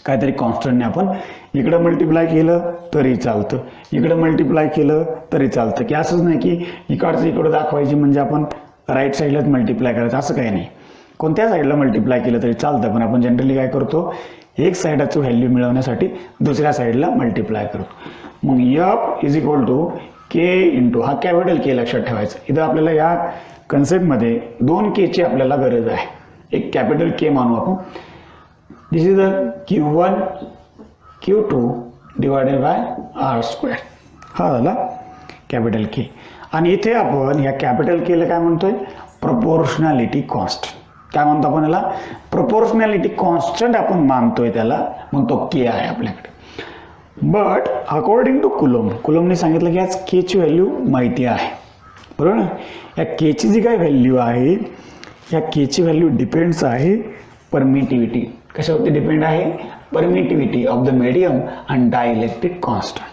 काहीतरी कॉन्स्टंटने आपण इकडं मल्टिप्लाय केलं तरी चालतं, इकडं मल्टिप्लाय केलं तरी चालतं, की असंच नाही की इकडचं इकडं दाखवायची म्हणजे आपण राईट साईडलाच मल्टिप्लाय करायचं, असं काही नाही. कोणत्या साईडला मल्टिप्लाय केलं तरी चालतं, पण आपण जनरली काय करतो, एक साईडचं व्हॅल्यू मिळवण्यासाठी दुसऱ्या साईडला मल्टिप्लाय करतो. मग F is equal to K into, हा कॅपिटल के लक्षात ठेवायचं. इथं आपल्याला या कन्सेप्टमध्ये 2 केची आपल्याला गरज आहे. एक कॅपिटल के मानू आपण. This is the Q1 Q2 divided by R². हा झाला कॅपिटल के. आणि इथे आपण या कॅपिटल केला काय म्हणतोय, प्रोपोर्शनॅलिटी कॉन्स्टंट. काय म्हणतो आपण याला, प्रोपोर्शनॅलिटी कॉन्स्टंट आपण मानतोय त्याला, मग तो के आहे आपल्याकडे. बट अकॉर्डिंग टू कुलम्बने सांगितलं की आज के ची व्हॅल्यू माहिती आहे, बरोबर ना. या के ची जी काय व्हॅल्यू आहे, या के ची व्हॅल्यू डिपेंड्स आहे परमिटिव्हिटी. कशावरती डिपेंड आहे, permittivity of the medium and dielectric constant.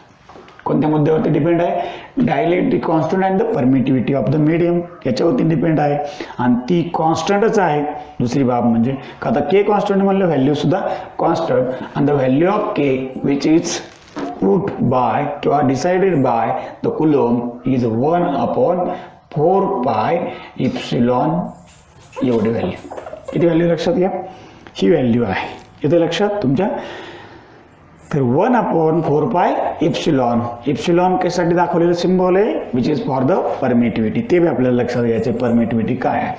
कोणत्या मुद्द्यावरती डिपेंड आहे, dielectric constant and the permittivity of the medium याच्यावरती डिपेंड आहे. आणि ती कॉन्स्टंटच आहे. दुसरी बाब म्हणजे का आता के कॉन्स्टंट म्हणलं, व्हॅल्यू सुद्धा constant. And the value of K which is proved by किंवा decided by the Coulomb is 1/4πε एवढी व्हॅल्यू. किती व्हॅल्यू लक्षात घ्या, ही व्हॅल्यू आहे इथे लक्षात तुमच्या. तर 1/4πε. एप्सिलॉन कशासाठी दाखवलेलं सिम्बॉल आहे, which is for the permittivity. ते बी आपल्याला लक्षात घ्यायचे, परमिटिव्हिटी काय आहे.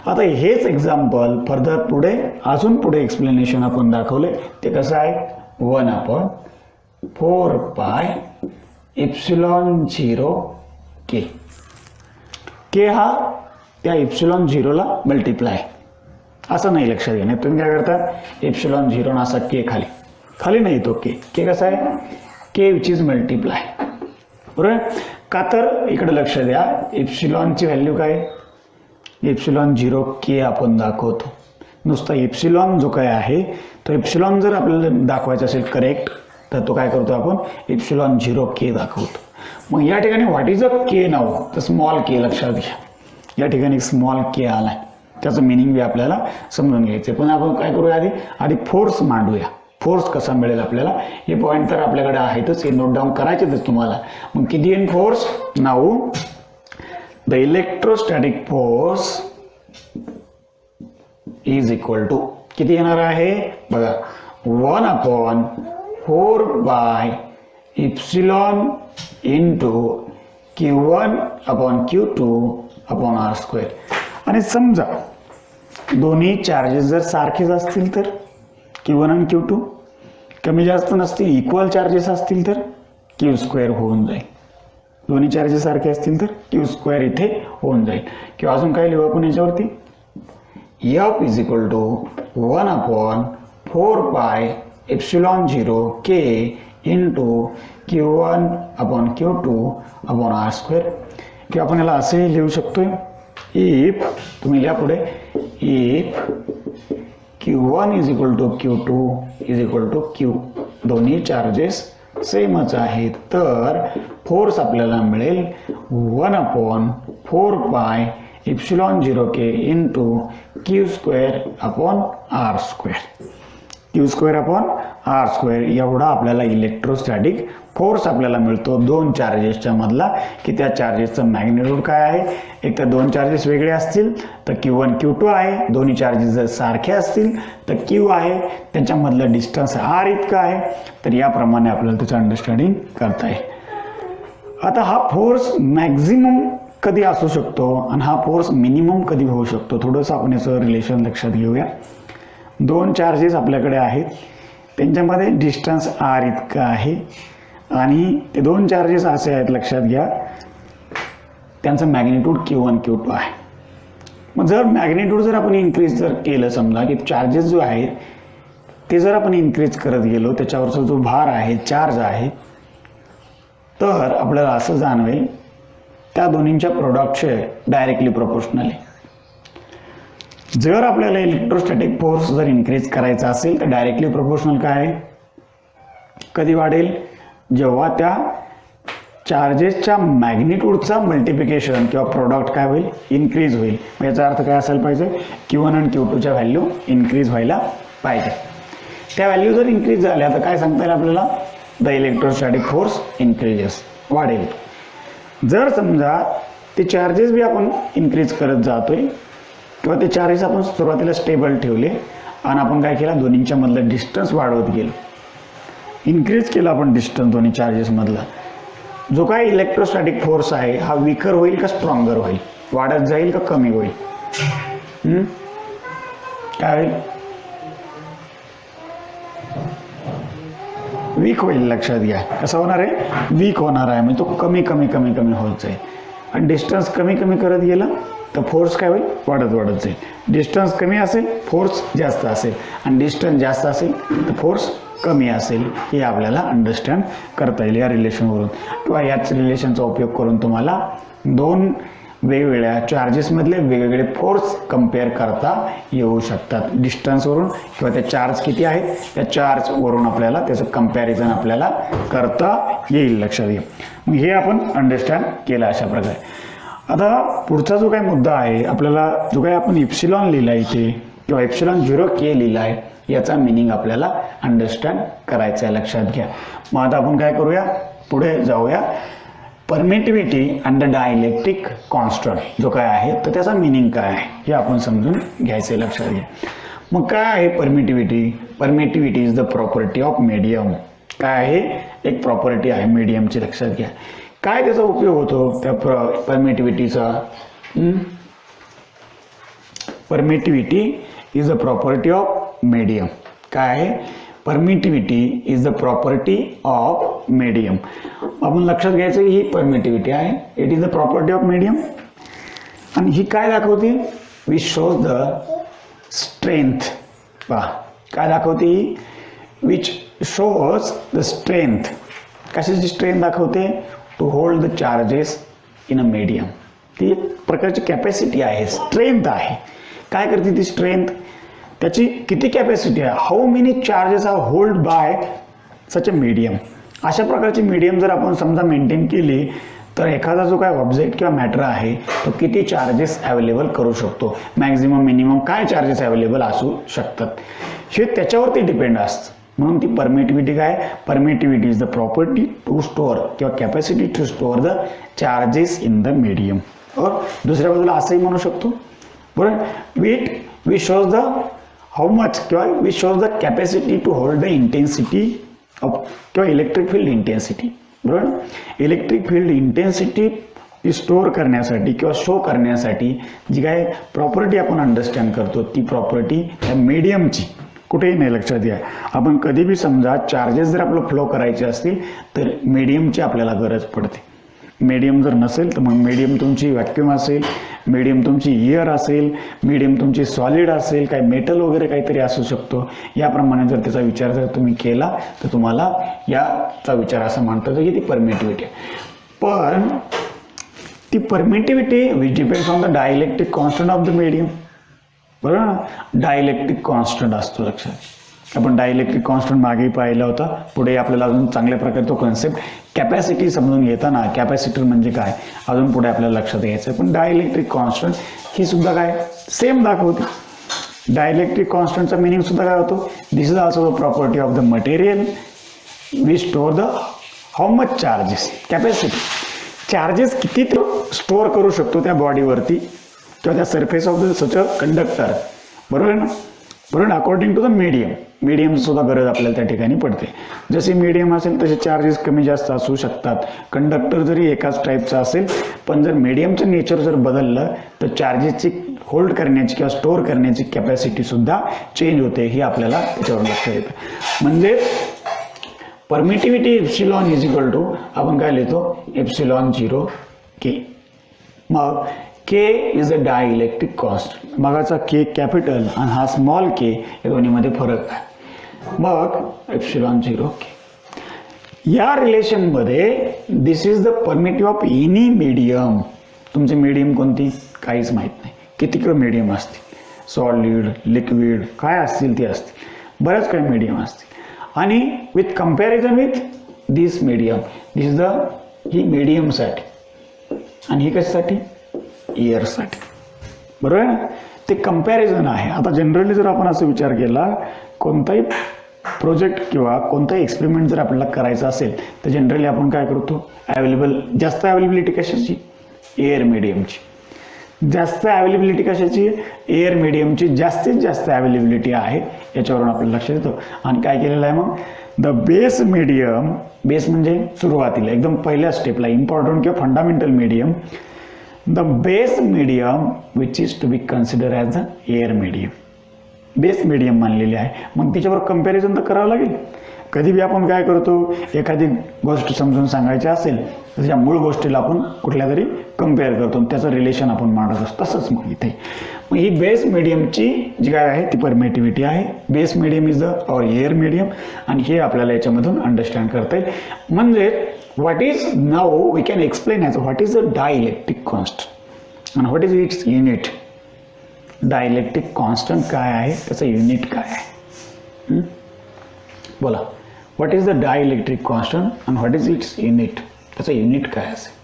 आता हेच एक्झाम्पल फर्दर पुढे अजून पुढे एक्सप्लेनेशन आपण दाखवले. ते कसं आहे, 1/4πε0 के हा त्या ε0ला मल्टिप्लाय. असं नाही लक्षात घ्या. तुम्ही काय करता, ε0 असा के खाली नाही तो के कसा आहे, के विच इज मल्टिप्लाय, बरोबर. का तर इकडे लक्ष द्या, एप्सिलॉनची व्हॅल्यू काय, ε0 के आपण दाखवतो. नुसता एप्सिलॉन जो काय आहे तो एप्सिलॉन जर आपल्याला दाखवायचा असेल करेक्ट, तर तो काय करतो आपण, ε0 के दाखवतो. मग या ठिकाणी व्हॉट इज अ के नाव, तर स्मॉल के लक्षात घ्या. या ठिकाणी स्मॉल के आलाय, त्याचं मिनिंग बी आपल्याला समजून घ्यायचं. पण आपण काय करूया, आधी फोर्स मांडूया. फोर्स कसा मिळेल आपल्याला, हे पॉईंट तर आपल्याकडे आहेतच, हे नोट डाऊन करायचेच तुम्हाला. मग किती येईल force, now the electrostatic force is equal to किती येणार आहे बघा, 1/4πε इंटू Q1/Q2/R². आणि समजा दोन्ही चार्जेस जर सारखेच असतील तर, Q1 आणि Q2 कमी जास्त नसतील, इक्वल चार्जेस असतील तर Q² होऊन जाईल. दोन्ही चार्जेस सारखे असतील तर Q² इथे होऊन जाईल. किंवा अजून काय लिहू आपण याच्यावरती, F is equal to 1/4 4 pi epsilon 0 k into Q1 upon Q2 upon R square. किंवा आपण याला असेही लिहू शकतोय, इफ तुम्ही लिहा पुढे, if Q1 is equal to Q2 is equal to Q, दोन्ही चार्जेस सेमच आहेत, तर फोर्स आपल्याला मिळेल 1 upon 4 pi epsilon 0 k into Q square upon R square. Q square upon R square एवढा आपल्याला इलेक्ट्रोस्टॅटिक फोर्स आपल्याला मिळतो दोन चार्जेसच्या मधला. की त्या चार्जेसचं मॅग्निट्यूड काय आहे, एक तर दोन चार्जेस वेगळे असतील तर Q1 Q2 आहे, दोन्ही चार्जेस जर सारखे असतील तर Q आहे, त्यांच्यामधलं डिस्टन्स R इतकं आहे. तर याप्रमाणे आपल्याला त्याचं अंडरस्टँडिंग करता येईल. आता हा फोर्स मॅक्झिमम कधी असू शकतो आणि हा फोर्स मिनिमम कधी होऊ शकतो, थोडंसं आपण याचं रिलेशन लक्षात घेऊया. दोन चार्जेस आपल्याकडे आहेत, त्यांच्यामध्ये डिस्टन्स R इतकं आहे आणि ते दोन चार्जेस असे आहेत, लक्षात घ्या, त्यांचं मॅग्निट्यूड Q1 Q2 आहे. मग जर मॅग्निट्यूड जर आपण इन्क्रीज जर केलं, समजा की चार्जेस जो आहे ते जर आपण इन्क्रीज करत गेलो, त्याच्यावरचा जो भार आहे, चार्ज आहे, तर आपल्याला असं जाणवेल त्या दोन्हींच्या प्रोडक्टचे डायरेक्टली प्रोपोर्शनल आहे. जर आपल्याला इलेक्ट्रोस्टॅटिक फोर्स जर इन्क्रीज करायचा असेल तर डायरेक्टली प्रोपोर्शनल काय आहे, कधी वाढेल, जेव्हा त्या चार्जेसच्या मॅग्निट्यूडचा मल्टिप्लिकेशन किंवा प्रोडक्ट काय होईल, इन्क्रीज होईल. याचा अर्थ काय असायला पाहिजे, Q1 आणि Q2च्या व्हॅल्यू इन्क्रीज व्हायला पाहिजे. त्या व्हॅल्यू जर इन्क्रीज झाल्या तर काय सांगता येईल आपल्याला, द इलेक्ट्रोस्टॅटिक फोर्स इन्क्रीजेस, वाढेल. जर समजा ते चार्जेस बी आपण इन्क्रीज करत जातोय किंवा ते चार्जेस आपण सुरुवातीला स्टेबल ठेवले आणि आपण काय केलं, दोन्हींच्या मधलं डिस्टन्स वाढवत गेलो, इन्क्रीज केला आपण डिस्टन्स दोन्ही चार्जेस मधला, जो काय इलेक्ट्रोस्टॅटिक फोर्स आहे हा वीकर होईल का स्ट्रॉंगर होईल, वाढत जाईल का कमी होईल, काय होईल, वीक होईल. लक्षात घ्या, कसं होणार आहे, वीक होणार आहे, म्हणजे तो कमी कमी कमी कमी होत जाईल. आणि डिस्टन्स कमी कमी करत गेलं तर फोर्स काय होईल, वाढत वाढत जाईल. डिस्टन्स कमी असेल फोर्स जास्त असेल आणि डिस्टन्स जास्त असेल तर फोर्स कमी असेल. हे आपल्याला अंडरस्टँड करता येईल या रिलेशनवरून. किंवा याच रिलेशनचा उपयोग करून तुम्हाला दोन वेगवेगळ्या चार्जेसमधले वेगवेगळे फोर्स कम्पेअर करता येऊ शकतात. डिस्टन्सवरून किंवा त्या चार्ज किती आहेत त्या चार्जवरून आपल्याला त्याचं कम्पॅरिझन आपल्याला करता येईल. लक्षात घ्या. मग हे आपण अंडरस्टँड केलं अशा प्रकारे. आता पुढचा जो काही मुद्दा आहे आपल्याला, जो काही आपण इप्सिलॉन लिहिला इथे किंवा एप्सिलॉन 0 k लिहिला आहे, याचा मिनिंग आपल्याला अंडरस्टँड करायचा आहे. लक्षात घ्या. मग आता आपण काय करूया, पुढे जाऊया. Permittivity and the dielectric constant जो काय आहे तर त्याचा मिनिंग काय आहे हे आपण समजून घ्यायचं. लक्षात घ्या. मग काय आहे permittivity. Permittivity is the property of medium. काय आहे, एक प्रॉपर्टी आहे मीडियमची. लक्षात घ्या. काय त्याचा उपयोग होतो त्या परमिटिव्हिटीचा. Permittivity is the property of medium. काय आहे, permittivity is the property of medium. आपण लक्षात घ्यायचं ही परमिटिव्हिटी आहे, it is the property of medium. आणि ही काय दाखवते, विच शोज द स्ट्रेंथ. पहा काय दाखवते, विच शोज द स्ट्रेंथ. कशाची स्ट्रेंथ दाखवते, to hold the charges in a medium. ती एक प्रकारची कॅपॅसिटी आहे, स्ट्रेंथ आहे. काय करते ती स्ट्रेंथ, त्याची किती कॅपॅसिटी आहे, how many charges are hold by such a medium. अशा प्रकारची मीडियम जर आपण समजा मेंटेन केली तर एखादा जो काय ऑब्जेक्ट किंवा मॅटर आहे तो किती चार्जेस अवेलेबल करू शकतो, मॅक्झिमम मिनिमम काय चार्जेस अवेलेबल असू शकतात, हे त्याच्यावरती डिपेंड असतं. म्हणून ती परमिटिव्हिटी काय, permittivity is the property to store किंवा capacity to store the charges in the medium. और दुसऱ्या बाजूला असंही म्हणू शकतो बरोबर, which shows the how much किंवा which shows the capacity to hold the intensity of किंवा इलेक्ट्रिक फील्ड इंटेन्सिटी. बरोबर, इलेक्ट्रिक फील्ड इंटेन्सिटी स्टोअर करण्यासाठी किंवा शो करण्यासाठी जी काय प्रॉपर्टी आपण अंडरस्टँड करतो ती प्रॉपर्टी त्या मीडियमची कुठेही नाही. लक्षात घ्या. आपण कधी बी समजा चार्जेस जर आपलं फ्लो करायचे असतील तर मीडियमची आपल्याला गरज पडते. मीडियम जर नसेल तर मग मीडियम तुमची व्हॅक्यूम असेल, मीडियम तुमची एअर असेल, मीडियम तुमची सॉलिड असेल, काही मेटल वगैरे काहीतरी असू शकतो. याप्रमाणे जर त्याचा विचार जर तुम्ही केला तर तुम्हाला याचा विचार असं म्हणतात की ती परमिटिव्हिटी आहे. पण ती permittivity which depends on the dielectric constant of the medium. बरोबर ना, डायलेक्ट्रिक कॉन्स्टंट असतो. लक्षात आपण डायलेक्ट्रिक कॉन्स्टंट मागेही पाहिला होता. पुढे आपल्याला अजून चांगल्या प्रकारे तो कन्सेप्ट कॅपॅसिटी समजून घेताना कॅपॅसिटर म्हणजे काय अजून पुढे आपल्याला लक्षात घ्यायचं आहे. पण डायलेक्ट्रिक कॉन्स्टंट ही सुद्धा काय सेम दाखवते. डायलेक्ट्रिक कॉन्स्टंटचा मिनिंग सुद्धा काय होतो, this is also the property of the material we store the how much charges. Capacity charges किती स्टोअर करू शकतो त्या बॉडीवरती किंवा त्या surface of the such a conductor. बरोबर ना, बरोबर. अकॉर्डिंग टू द मीडियम सुद्धा गरज आपल्याला त्या ठिकाणी पडते. जसे मीडियम असेल तसे चार्जेस कमी जास्त असू शकतात. कंडक्टर जरी एकाच टाईपचा असेल पण जर मीडियमचं नेचर जर बदललं तर चार्जेसची होल्ड करण्याची किंवा स्टोअर करण्याची कॅपॅसिटी सुद्धा चेंज होते. ही आपल्याला त्याच्यावर लक्षात येतं. म्हणजे permittivity epsilon is equal to आपण काय लिहितो एप्सिलॉन 0 के. मग K is a dielectric constant. मगाचा के कॅपिटल आणि हा स्मॉल के या दोन्हीमध्ये फरक आहे. मग एप्सिलॉन 0 के या रिलेशनमध्ये this is the permittive of any medium. तुमचे मीडियम कोणती काहीच माहीत नाही. किती मीडियम असतील, सॉलिड लिक्विड काय असतील ते असतील, बऱ्याच काही मीडियम असतील. आणि with comparison with this medium, this is the ही मीडियमसाठी आणि ही कशासाठी एअरसाठी. बरोबर आहे, ते कम्पॅरिझन आहे. आता जनरली जर आपण असं विचार केला कोणताही प्रोजेक्ट किंवा कोणताही एक्सपेरिमेंट जर आपल्याला करायचा असेल तर जनरली आपण काय करतो जास्त अवेलेबिलिटी कशाची एअर मीडियमची. जास्त अवेलेबिलिटी कशाची एअर मीडियमची जास्तीत जास्त अवेलेबिलिटी आहे याच्यावरून आपल्याला लक्षात येतं. आणि काय केलेलं आहे मग द बेस मीडियम. बेस म्हणजे सुरुवातीला एकदम पहिल्या स्टेपला इम्पॉर्टंट किंवा fundamental medium. The base medium which is to be consider as the air medium. Base medium मानलेली आहे. मग त्याच्यावर कंपॅरिझन तर करावं लागेल. कधी बी आपण काय करतो एखादी गोष्ट समजून सांगायची असेल तर त्याच्या मूळ गोष्टीला आपण कुठल्या तरी कम्पेअर करतो, त्याचं रिलेशन आपण मांडत असतो. तसंच मग इथे मग ही बेस मीडियमची जी काय आहे ती परमिटिव्हिटी आहे. Base medium is the or air medium आणि हे आपल्याला याच्यामधून अंडरस्टँड करता येईल. म्हणजे what is now we can explain as what is the dielectric constant आणि what is its unit. Dielectric constant काय आहे, त्याचं युनिट काय आहे. बोला, what is the dielectric constant आणि व्हॉट इज इट्स युनिट, त्याचं युनिट काय असेल.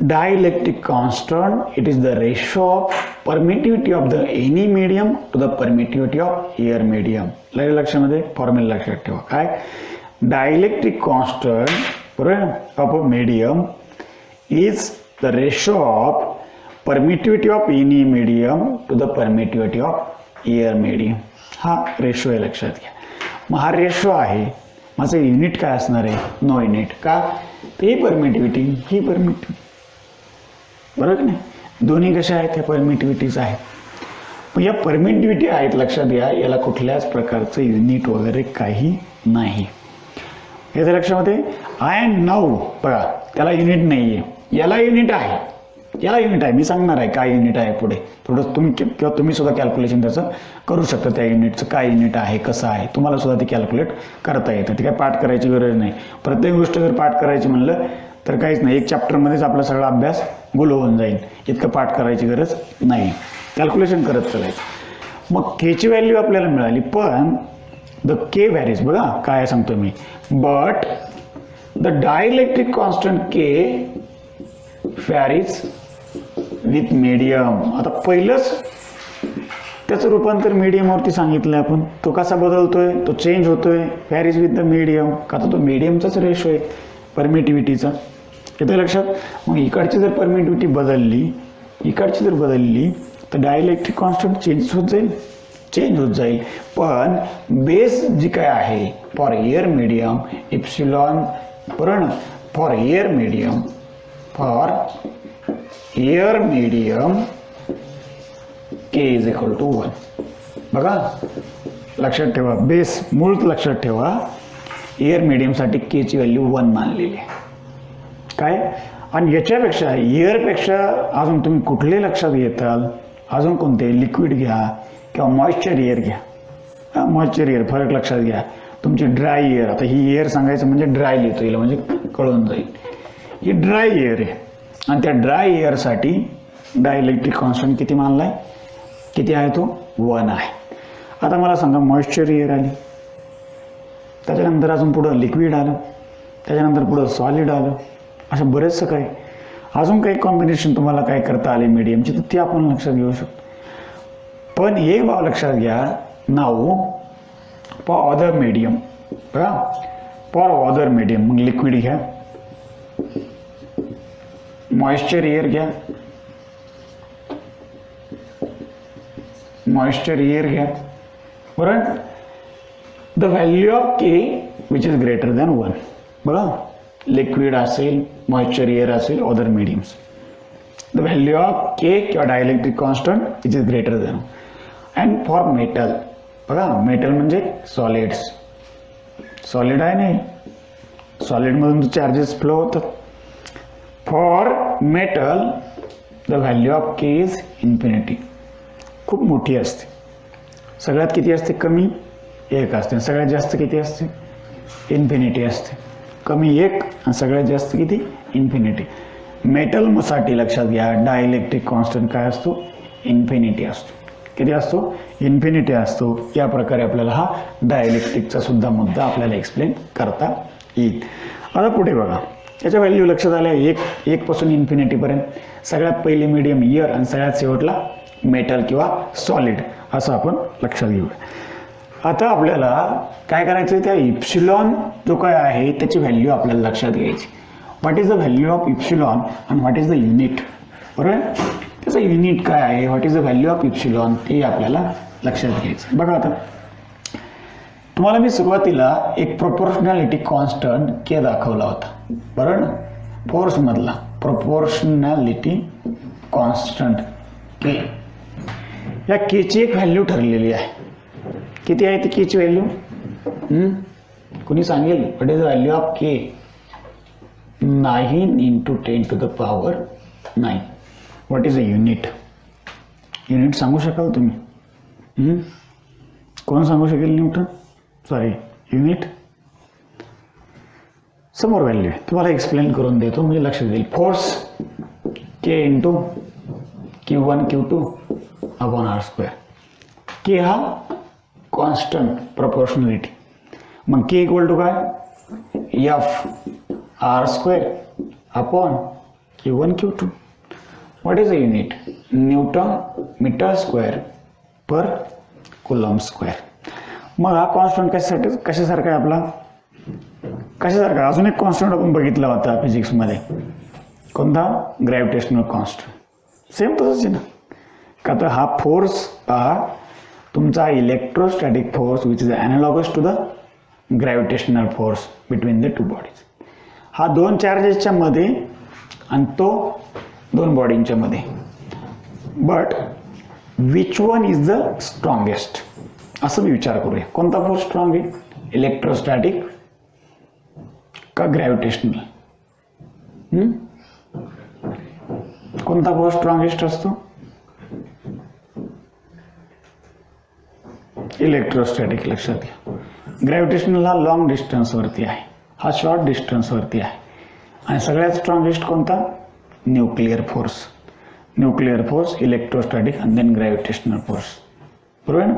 Dielectric constant, it is the ratio of permittivity of the any medium to the permittivity of air medium. लक्षामध्ये फॉर्म्युला लक्षात ठेवा. काय डायइलेक्ट्रिक कॉन्स्टंट बरोबर of a medium is the ratio of permittivity of any medium to the permittivity of air medium. हा ratio आहे लक्षात घ्या. मग हा रेशो आहे, माझं युनिट काय असणार आहे नो युनिट. का ही परमिटिव्हिटी ही परमिटिव्हिटी. बरोबर नाही, दोन्ही कशा आहेत ह्या परमिटिव्हिटीज आहेत. पण या परमिटिव्हिटी आहेत लक्षात घ्या, याला कुठल्याच प्रकारचं युनिट वगैरे काही नाही. याच्या लक्षामध्ये आय अँड नाऊ बघा त्याला युनिट नाही आहे, याला युनिट आहे. याला युनिट आहे, मी सांगणार आहे काय युनिट आहे पुढे थोडं तुम्ही किंवा तुम्ही सुद्धा कॅल्क्युलेशन त्याचं करू शकता. त्या युनिटचं काय युनिट आहे कसं आहे तुम्हाला सुद्धा ते कॅल्क्युलेट करता येतं. ते काय पाठ करायची गरज नाही. प्रत्येक गोष्ट जर पाठ करायची म्हणलं तर काहीच नाही, एक चॅप्टरमध्येच आपला सगळा अभ्यास गुल होऊन जाईल. इतकं पाठ करायची गरज नाही, कॅल्क्युलेशन करत चालायचं. मग केची व्हॅल्यू आपल्याला मिळाली पण द के व्हॅरीज बघा काय सांगतो मी. But the dielectric constant K varies with medium. आता पहिलंच त्याचं रूपांतर मीडियमवरती सांगितलं आपण. तो कसा बदलतोय, तो चेंज होतोय व्हॅरीज विथ द मीडियम. का तर तो मीडियमचाच रेशो आहे परमिटिव्हिटीचा. येतं लक्षात. मग इकडची जर परमिटिव्हिटी बदलली, इकडची जर बदलली तर डायइलेक्ट्रिक कॉन्स्टंट चेंज होत जाईल. पण बेस जी काय आहे फॉर एअर मीडियम एप्सिलॉन बरोबर for air medium K is equal to 1. बघा लक्षात ठेवा, बेस मूळ लक्षात ठेवा. एअर मीडियमसाठी के ची व्हॅल्यू 1 मानलेली आहे. काय आणि याच्यापेक्षा एअरपेक्षा अजून तुम्ही कुठले लक्षात घेताल, अजून कोणते, लिक्विड घ्या किंवा मॉइश्चर एअर घ्या. मॉइश्चर एअर फरक लक्षात घ्या. तुमची ड्राय एअर, आता ही एअर सांगायचं म्हणजे ड्राय लिहितो येईल म्हणजे कळून जाईल. ही ड्राय एअर आहे आणि त्या ड्राय एअरसाठी डायइलेक्ट्रिक कॉन्स्टंट किती मानलाय, किती आहे तो 1 आहे. आता मला सांगा मॉइश्चर एअर आली, त्याच्यानंतर अजून पुढं लिक्विड आलं, त्याच्यानंतर पुढं सॉलिड आलं, असं बरेचसं काय अजून काही कॉम्बिनेशन तुम्हाला काय करता आले मीडियमची तर ते आपण लक्षात घेऊ शकतो. पण एक भाव लक्षात घ्या, नाव फॉर अदर मीडियम, बघा फॉर अदर मीडियम, मग लिक्विड घ्या, मॉइश्चर एअर घ्या, मॉइश्चर एअर घ्या, बरोबर. The value of K which is greater than 1, बघा लिक्विड असेल, मॉइश्चर एअर असेल, other mediums, the value of K किंवा dielectric constant which is greater than. And for metal, बघा metal म्हणजे solids, solid आहे नाही, सॉलिडमधून चार्जेस फ्लो होतात. For metal the value of K is infinity, खूप मोठी असते. सगळ्यात किती असते, कमी 1 असते. सगळ्यात जास्त किती असते, इन्फिनिटी असते. कमी 1 आणि सगळ्यात जास्त किती, इन्फिनिटी. मेटल साठी लक्षात घ्या डायइलेक्ट्रिक कॉन्स्टंट काय असतो, इन्फिनिटी असतो. किती असतो, इन्फिनिटी असतो. या प्रकारे आपल्याला हा डायइलेक्ट्रिकचा सुद्धा मुद्दा आपल्याला एक्सप्लेन करता येईल. आता पुढे बघा, याच्या व्हॅल्यू लक्षात आल्या 1 पासून इन्फिनिटीपर्यंत. सगळ्यात पहिले मीडियम एअर आणि सगळ्यात शेवटला मेटल किंवा सॉलिड, असं आपण लक्षात घेऊया. आता आपल्याला काय करायचं, त्या इप्सिलॉन जो काय आहे त्याची व्हॅल्यू आपल्याला लक्षात घ्यायची. What is the value of epsilon आणि व्हॉट इज द युनिट, बरोबर. त्याचं युनिट काय आहे, what is the value of epsilon, ते आपल्याला लक्षात घ्यायचं. बघा आता तुम्हाला मी सुरुवातीला एक प्रोपोर्शनॅलिटी कॉन्स्टंट के दाखवला होता, बरोबर ना, फोर्स मधला प्रोपोर्शनॅलिटी कॉन्स्टंट के. या केची एक व्हॅल्यू ठरलेली आहे. किती आहे ती केची व्हॅल्यू, कोणी सांगेल, what is the value of K, 9 × 10⁹. What is a unit, unit सांगू शकाल तुम्ही, कोण सांगू शकेल, न्यूटन, सॉरी युनिट. समोर व्हॅल्यू आहे, तुम्हाला एक्सप्लेन करून देतो म्हणजे लक्षात येईल. फोर्स के × Q1 Q2 अपॉन r². के हा कॉन्स्टंट प्रोपोर्शनॅलिटी, मग के इक्वल टू काय, f r² अपॉन Q1 Q2. What is a unit, newton metre square per coulomb square. मग हा कॉन्स्टंट कशासारखा आहे आपला, कशासारखा, अजून एक कॉन्स्टंट आपण बघितला होता फिजिक्समध्ये, कोणता, ग्रॅव्हिटेशनल कॉन्स्टंट. सेम तसंच आहे ना, का तर हा फोर्स हा तुमचा electrostatic force which is analogous to the gravitational force between the 2 bodies. हा 2 चार्जेसच्या मध्ये आणि तो 2 बॉडींच्या मध्ये. But which one is the strongest, असं मी विचार करूया. कोणता फोर्स स्ट्रॉंग आहे, इलेक्ट्रोस्टॅटिक का ग्रॅव्हिटेशनल, कोणता फोर्स स्ट्रॉंगेस्ट असतो, इलेक्ट्रोस्टॅटिक. लक्षात घ्या, ग्रॅव्हिटेशनल हा लॉंग डिस्टन्सवरती आहे, हा शॉर्ट डिस्टन्सवरती आहे. आणि सगळ्यात स्ट्रॉंगेस्ट कोणता, nuclear force. Nuclear force, electrostatic आणि देन ग्रॅव्हिटेशनल फोर्स, बरोबर ना.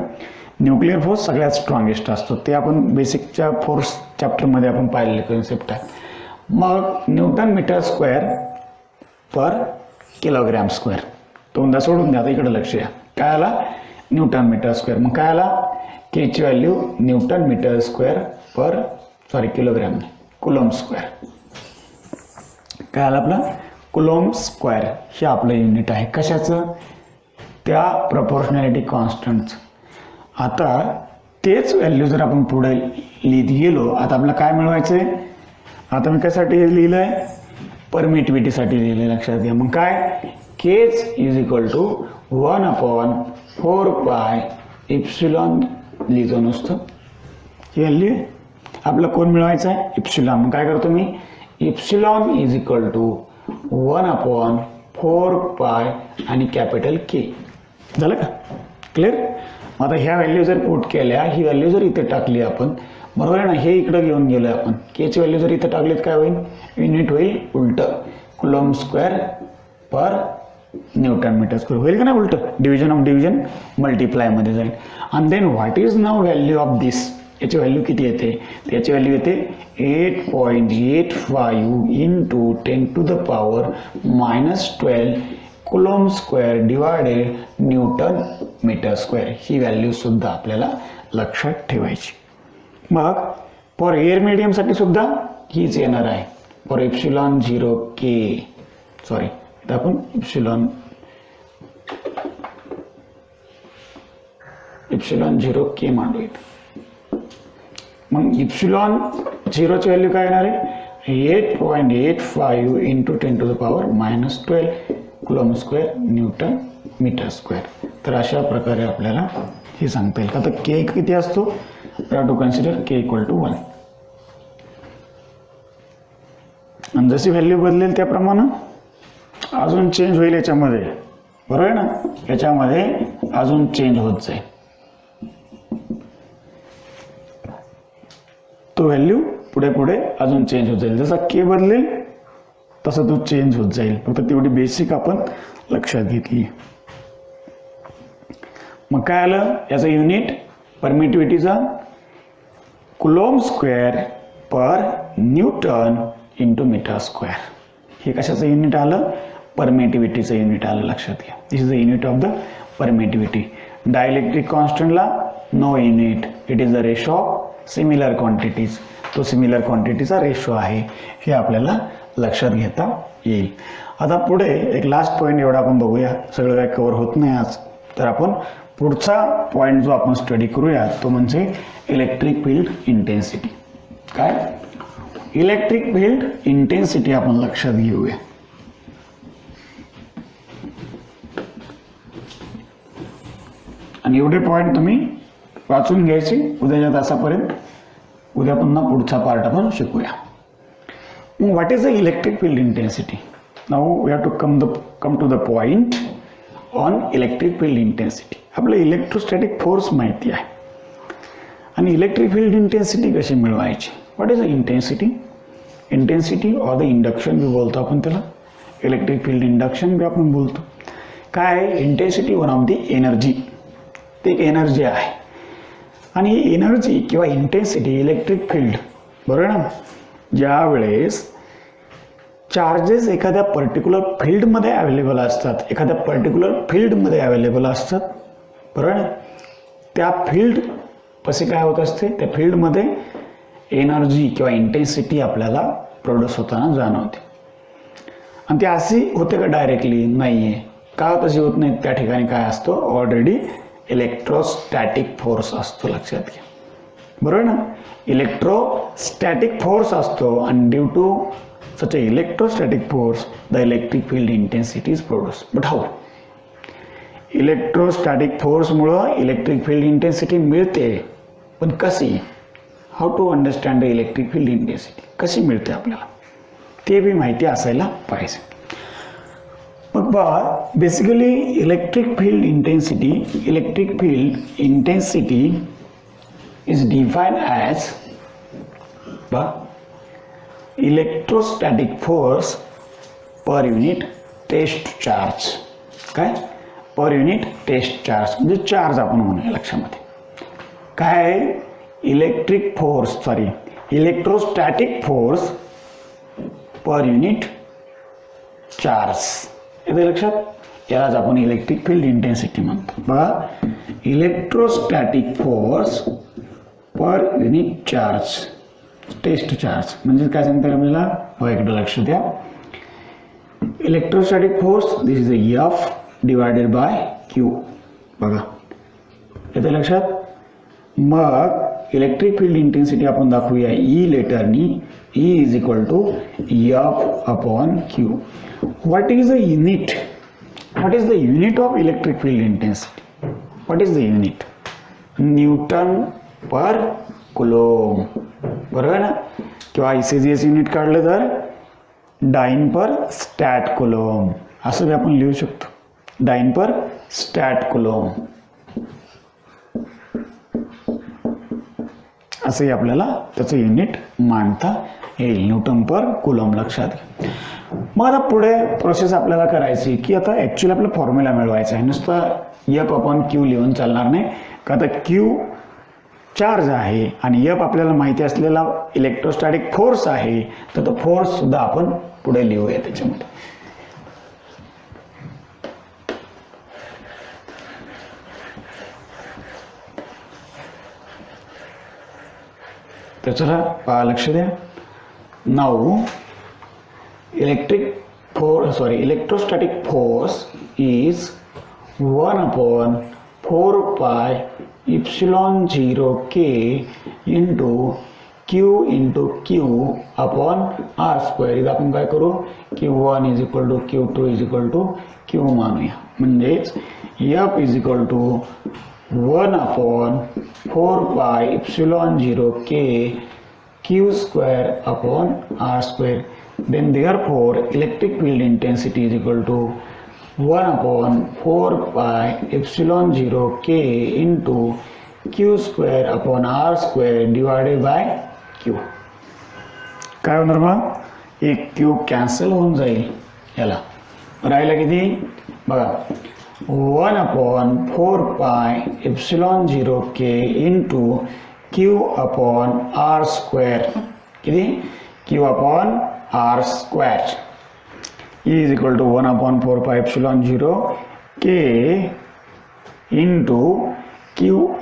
न्यूक्लिअर फोर्स सगळ्यात स्ट्रॉंगेस्ट असतो, ते आपण बेसिकच्या फोर्स चॅप्टरमध्ये आपण पाहिलेले कन्सेप्ट आहे. मग न्यूटन मीटर स्क्वेअर पर किलोग्रॅम स्क्वेअर, तो मुद्दा सोडून द्या, आता इकडे लक्ष द्या. काय आला, न्यूटन मीटर स्क्वेअर. मग काय आला, केची व्हॅल्यू न्यूटन मीटर स्क्वेअर पर किलोग्रॅम, कुलम स्क्वेअर. काय आलं आपलं, कुलॉम्ब स्क्वेअर. हे आपलं युनिट आहे कशाचं, त्या प्रोपोर्शनॅलिटी कॉन्स्टंटचं. आता तेच व्हॅल्यू जर आपण पुढे लिहित गेलो, आता आपल्याला काय मिळवायचं आहे, आता मी कशासाठी लिहिलं आहे, परमिटिव्हिटीसाठी लिहिलं. लक्षात घ्या, मग काय, केच इज इक्वल टू 1/4πε लिहितो नुसतं. ही व्हॅल्यू आपलं कोण मिळवायचं आहे, इप्सिलॉन. मग काय करतो मी, इप्सिलॉन इज इक्वल टू 1/4 आणि कॅपिटल के. झालं का क्लिअर? आता ह्या व्हॅल्यू जर पुट केल्या, ही व्हॅल्यू जर इथे टाकली आपण, बरोबर आहे ना, हे इकडे घेऊन गेलो आपण, केची व्हॅल्यू जर इथे टाकलीत काय होईल? युनिट होईल उलट, Coulomb square per Newton metre square होईल का नाही उलट? डिव्हिजन ऑफ डिव्हिजन मल्टिप्लाय मध्ये जाईल. आणि then what is now value of this? याची व्हॅल्यू किती येते? याची व्हॅल्यू येते 8.85 into 10⁻⁻12 coulomb square divided newton metre square. ही व्हॅल्यू सुद्धा आपल्याला लक्षात ठेवायची. मग फॉर एअर मीडियमसाठी सुद्धा हीच येणार आहे. फॉर एप्सिलॉन 0 के, सॉरी इथं आपण एप्सिलॉन 0 के मांडू इथं. मग एप्सिलॉन 0ची व्हॅल्यू काय येणार आहे? 8.85 into 10⁻⁻12 coulomb square newton metre square. तर अशा प्रकारे आपल्याला हे सांगता येईल. आता के किती असतो? To consider K equal to 1. आणि जशी व्हॅल्यू बदलेल त्याप्रमाणे अजून चेंज होईल याच्यामध्ये, बरोबर आहे ना? याच्यामध्ये अजून चेंज होत जाईल. तो व्हॅल्यू पुढे पुढे अजून चेंज होत जाईल. जसा के बदलेल तसा तो चेंज होत जाईल. फक्त तेवढी बेसिक आपण लक्षात घेतली. मग काय आलं? याचं युनिट परमिटिव्हिटीचा coulomb square per newton into metre square. हे कशाचं युनिट आलं? परमिटिव्हिटीचं युनिट आलं. लक्षात घ्या, this is the unit of the permittivity. डायइलेक्ट्रिक कॉन्स्टंटला no unit, it is the ratio of similar quantities. तो सिमिलर क्वांटिटीचा रेशो आहे, हे आपल्याला लक्षात घेता येईल. आता पुढे एक लास्ट पॉईंट एवढा आपण बघूया, सगळं काय कव्हर होत नाही आज. तर आपण पुढचा पॉईंट जो आपण स्टडी करूया तो म्हणजे इलेक्ट्रिक फील्ड इंटेन्सिटी. काय? इलेक्ट्रिक फील्ड इंटेन्सिटी आपण लक्षात घेऊया. आणि एवढे पॉईंट तुम्ही वाचून घ्यायचे उद्याच्या तासापर्यंत. उद्या पुन्हा पुढचा पार्ट आपण शिकूया. मग what is the electric field intensity? Now we have to come to the point on electric field intensity. आपलं इलेक्ट्रोस्टॅटिक फोर्स माहिती आहे आणि इलेक्ट्रिक फील्ड इंटेन्सिटी कशी मिळवायची? What is the intensity? Intensity or the induction B बोलतो आपण त्याला, electric field induction बी आपण बोलतो. काय? Intensity one of the energy. ते एक एनर्जी आहे आणि ही एनर्जी किंवा इंटेन्सिटी इलेक्ट्रिक फील्ड, बरोबर ना, ज्या वेळेस चार्जेस एखाद्या पर्टिक्युलर फील्डमध्ये अवेलेबल असतात, एखाद्या पर्टिक्युलर फील्डमध्ये अवेलेबल असतात, बरोबर, त्या फील्ड कसे काय होत असते? त्या फील्डमध्ये एनर्जी किंवा इंटेन्सिटी आपल्याला प्रोड्यूस होताना जाणवते. आणि ती अशी होते का डायरेक्टली? नाही आहे. का तशी होत नाही? त्या ठिकाणी काय असतो? ऑलरेडी इलेक्ट्रोस्टॅटिक फोर्स असतो. लक्षात घ्या, बरोबर ना? इलेक्ट्रोस्टॅटिक फोर्स असतो आणि due to such a electrostatic force the electric field intensity is produced. But how? Electrostatic force मुळे इलेक्ट्रिक फील्ड इंटेन्सिटी मिळते, पण कशी? How to understand the electric field intensity? कशी मिळते आपल्याला ते बी माहिती असायला पाहिजे. मग बघा, basically electric field intensity is defined as electrostatic force per unit test charge. काय? पर युनिट टेस्ट चार्ज म्हणजे चार्ज आपण म्हणूया लक्षामध्ये. काय? Electrostatic force per unit charge. येते लक्षात? यालाच आपण इलेक्ट्रिक फील्ड इंटेन्सिटी म्हणतो. बघा, electrostatic force per unit charge, test charge म्हणजे काय सांगतात आपल्याला? हो, एकदा लक्ष द्या. Electrostatic force this is F divided by Q. बघा, येते लक्षात? मग इलेक्ट्रिक फील्ड इंटेन्सिटी आपण दाखवूया ई लेटरनी. E is equal to F upon Q. What is the unit? What is the unit of electric field intensity? What is the unit? Newton per coulomb, बरोबर ना? किंवा ICGS युनिट काढलं तर dine पर stat Coulomb असं बी आपण लिहू शकतो. Dine पर stat Coulomb असंही आपल्याला त्याचं युनिट मांडता येईल. न्यूटन पर कुलॉम लक्षात घ्या. मग आता पुढे प्रोसेस आपल्याला करायची की आता ॲक्च्युली आपला फॉर्म्युला मिळवायचा आहे. नुसतं एफ अपॉन क्यू लिहून चालणार नाही का. आता क्यू चार्ज आहे आणि एफ आपल्याला माहिती असलेला इलेक्ट्रोस्टॅटिक फोर्स आहे, तर तो फोर्स सुद्धा आपण पुढे लिहूया त्याच्यामध्ये. तर चला पहा, लक्ष द्या. Now electrostatic force is 1 upon 4 pi epsilon 0 k into q upon r square. इथं आपण काय करू, q1 is equal to q2 is equal to q मानूया. म्हणजेच f is equal to 1 upon 4 pi epsilon 0 k q square upon r square. Then therefore electric field intensity is equal to 1 upon 4 pi epsilon 0 k into q square upon r square divided by q. काय होणार मग, एक q cancel होऊन जाईल. याला राहिला किती बघा, 1 upon 4 pi epsilon 0 k into q upon r square. किती, q upon r square is equal to 1 upon 4 pi epsilon 0 k into q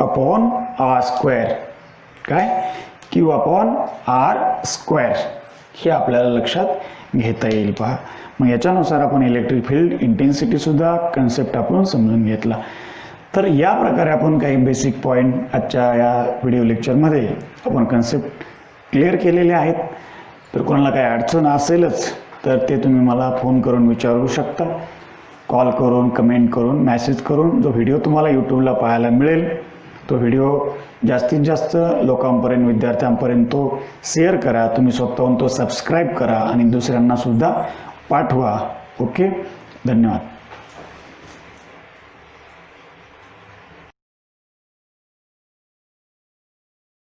upon r square. काय, q upon r square हे आपल्याला लक्षात घेता येईल. पहा, मग याच्यानुसार आपण इलेक्ट्रिक फील्ड इंटेन्सिटी सुद्धा कन्सेप्ट आपण समजून घेतला. तर या प्रकारे आपण काही बेसिक पॉईंट आजच्या या व्हिडिओ लेक्चरमध्ये आपण कन्सेप्ट क्लिअर केलेले आहेत. तर कोणाला काही अडचण असेलच तर ते तुम्ही मला फोन करून विचारू शकता, कॉल करून, कमेंट करून, मेसेज करून. जो व्हिडिओ तुम्हाला यूट्यूबला पाहायला मिळेल तो व्हिडिओ जास्तीत जास्त लोकांपर्यंत, विद्यार्थ्यांपर्यंत तो शेअर करा. तुम्ही स्वतःहून तो सबस्क्राईब करा आणि दुसऱ्यांना सुद्धा पाठवा. ओके, धन्यवाद.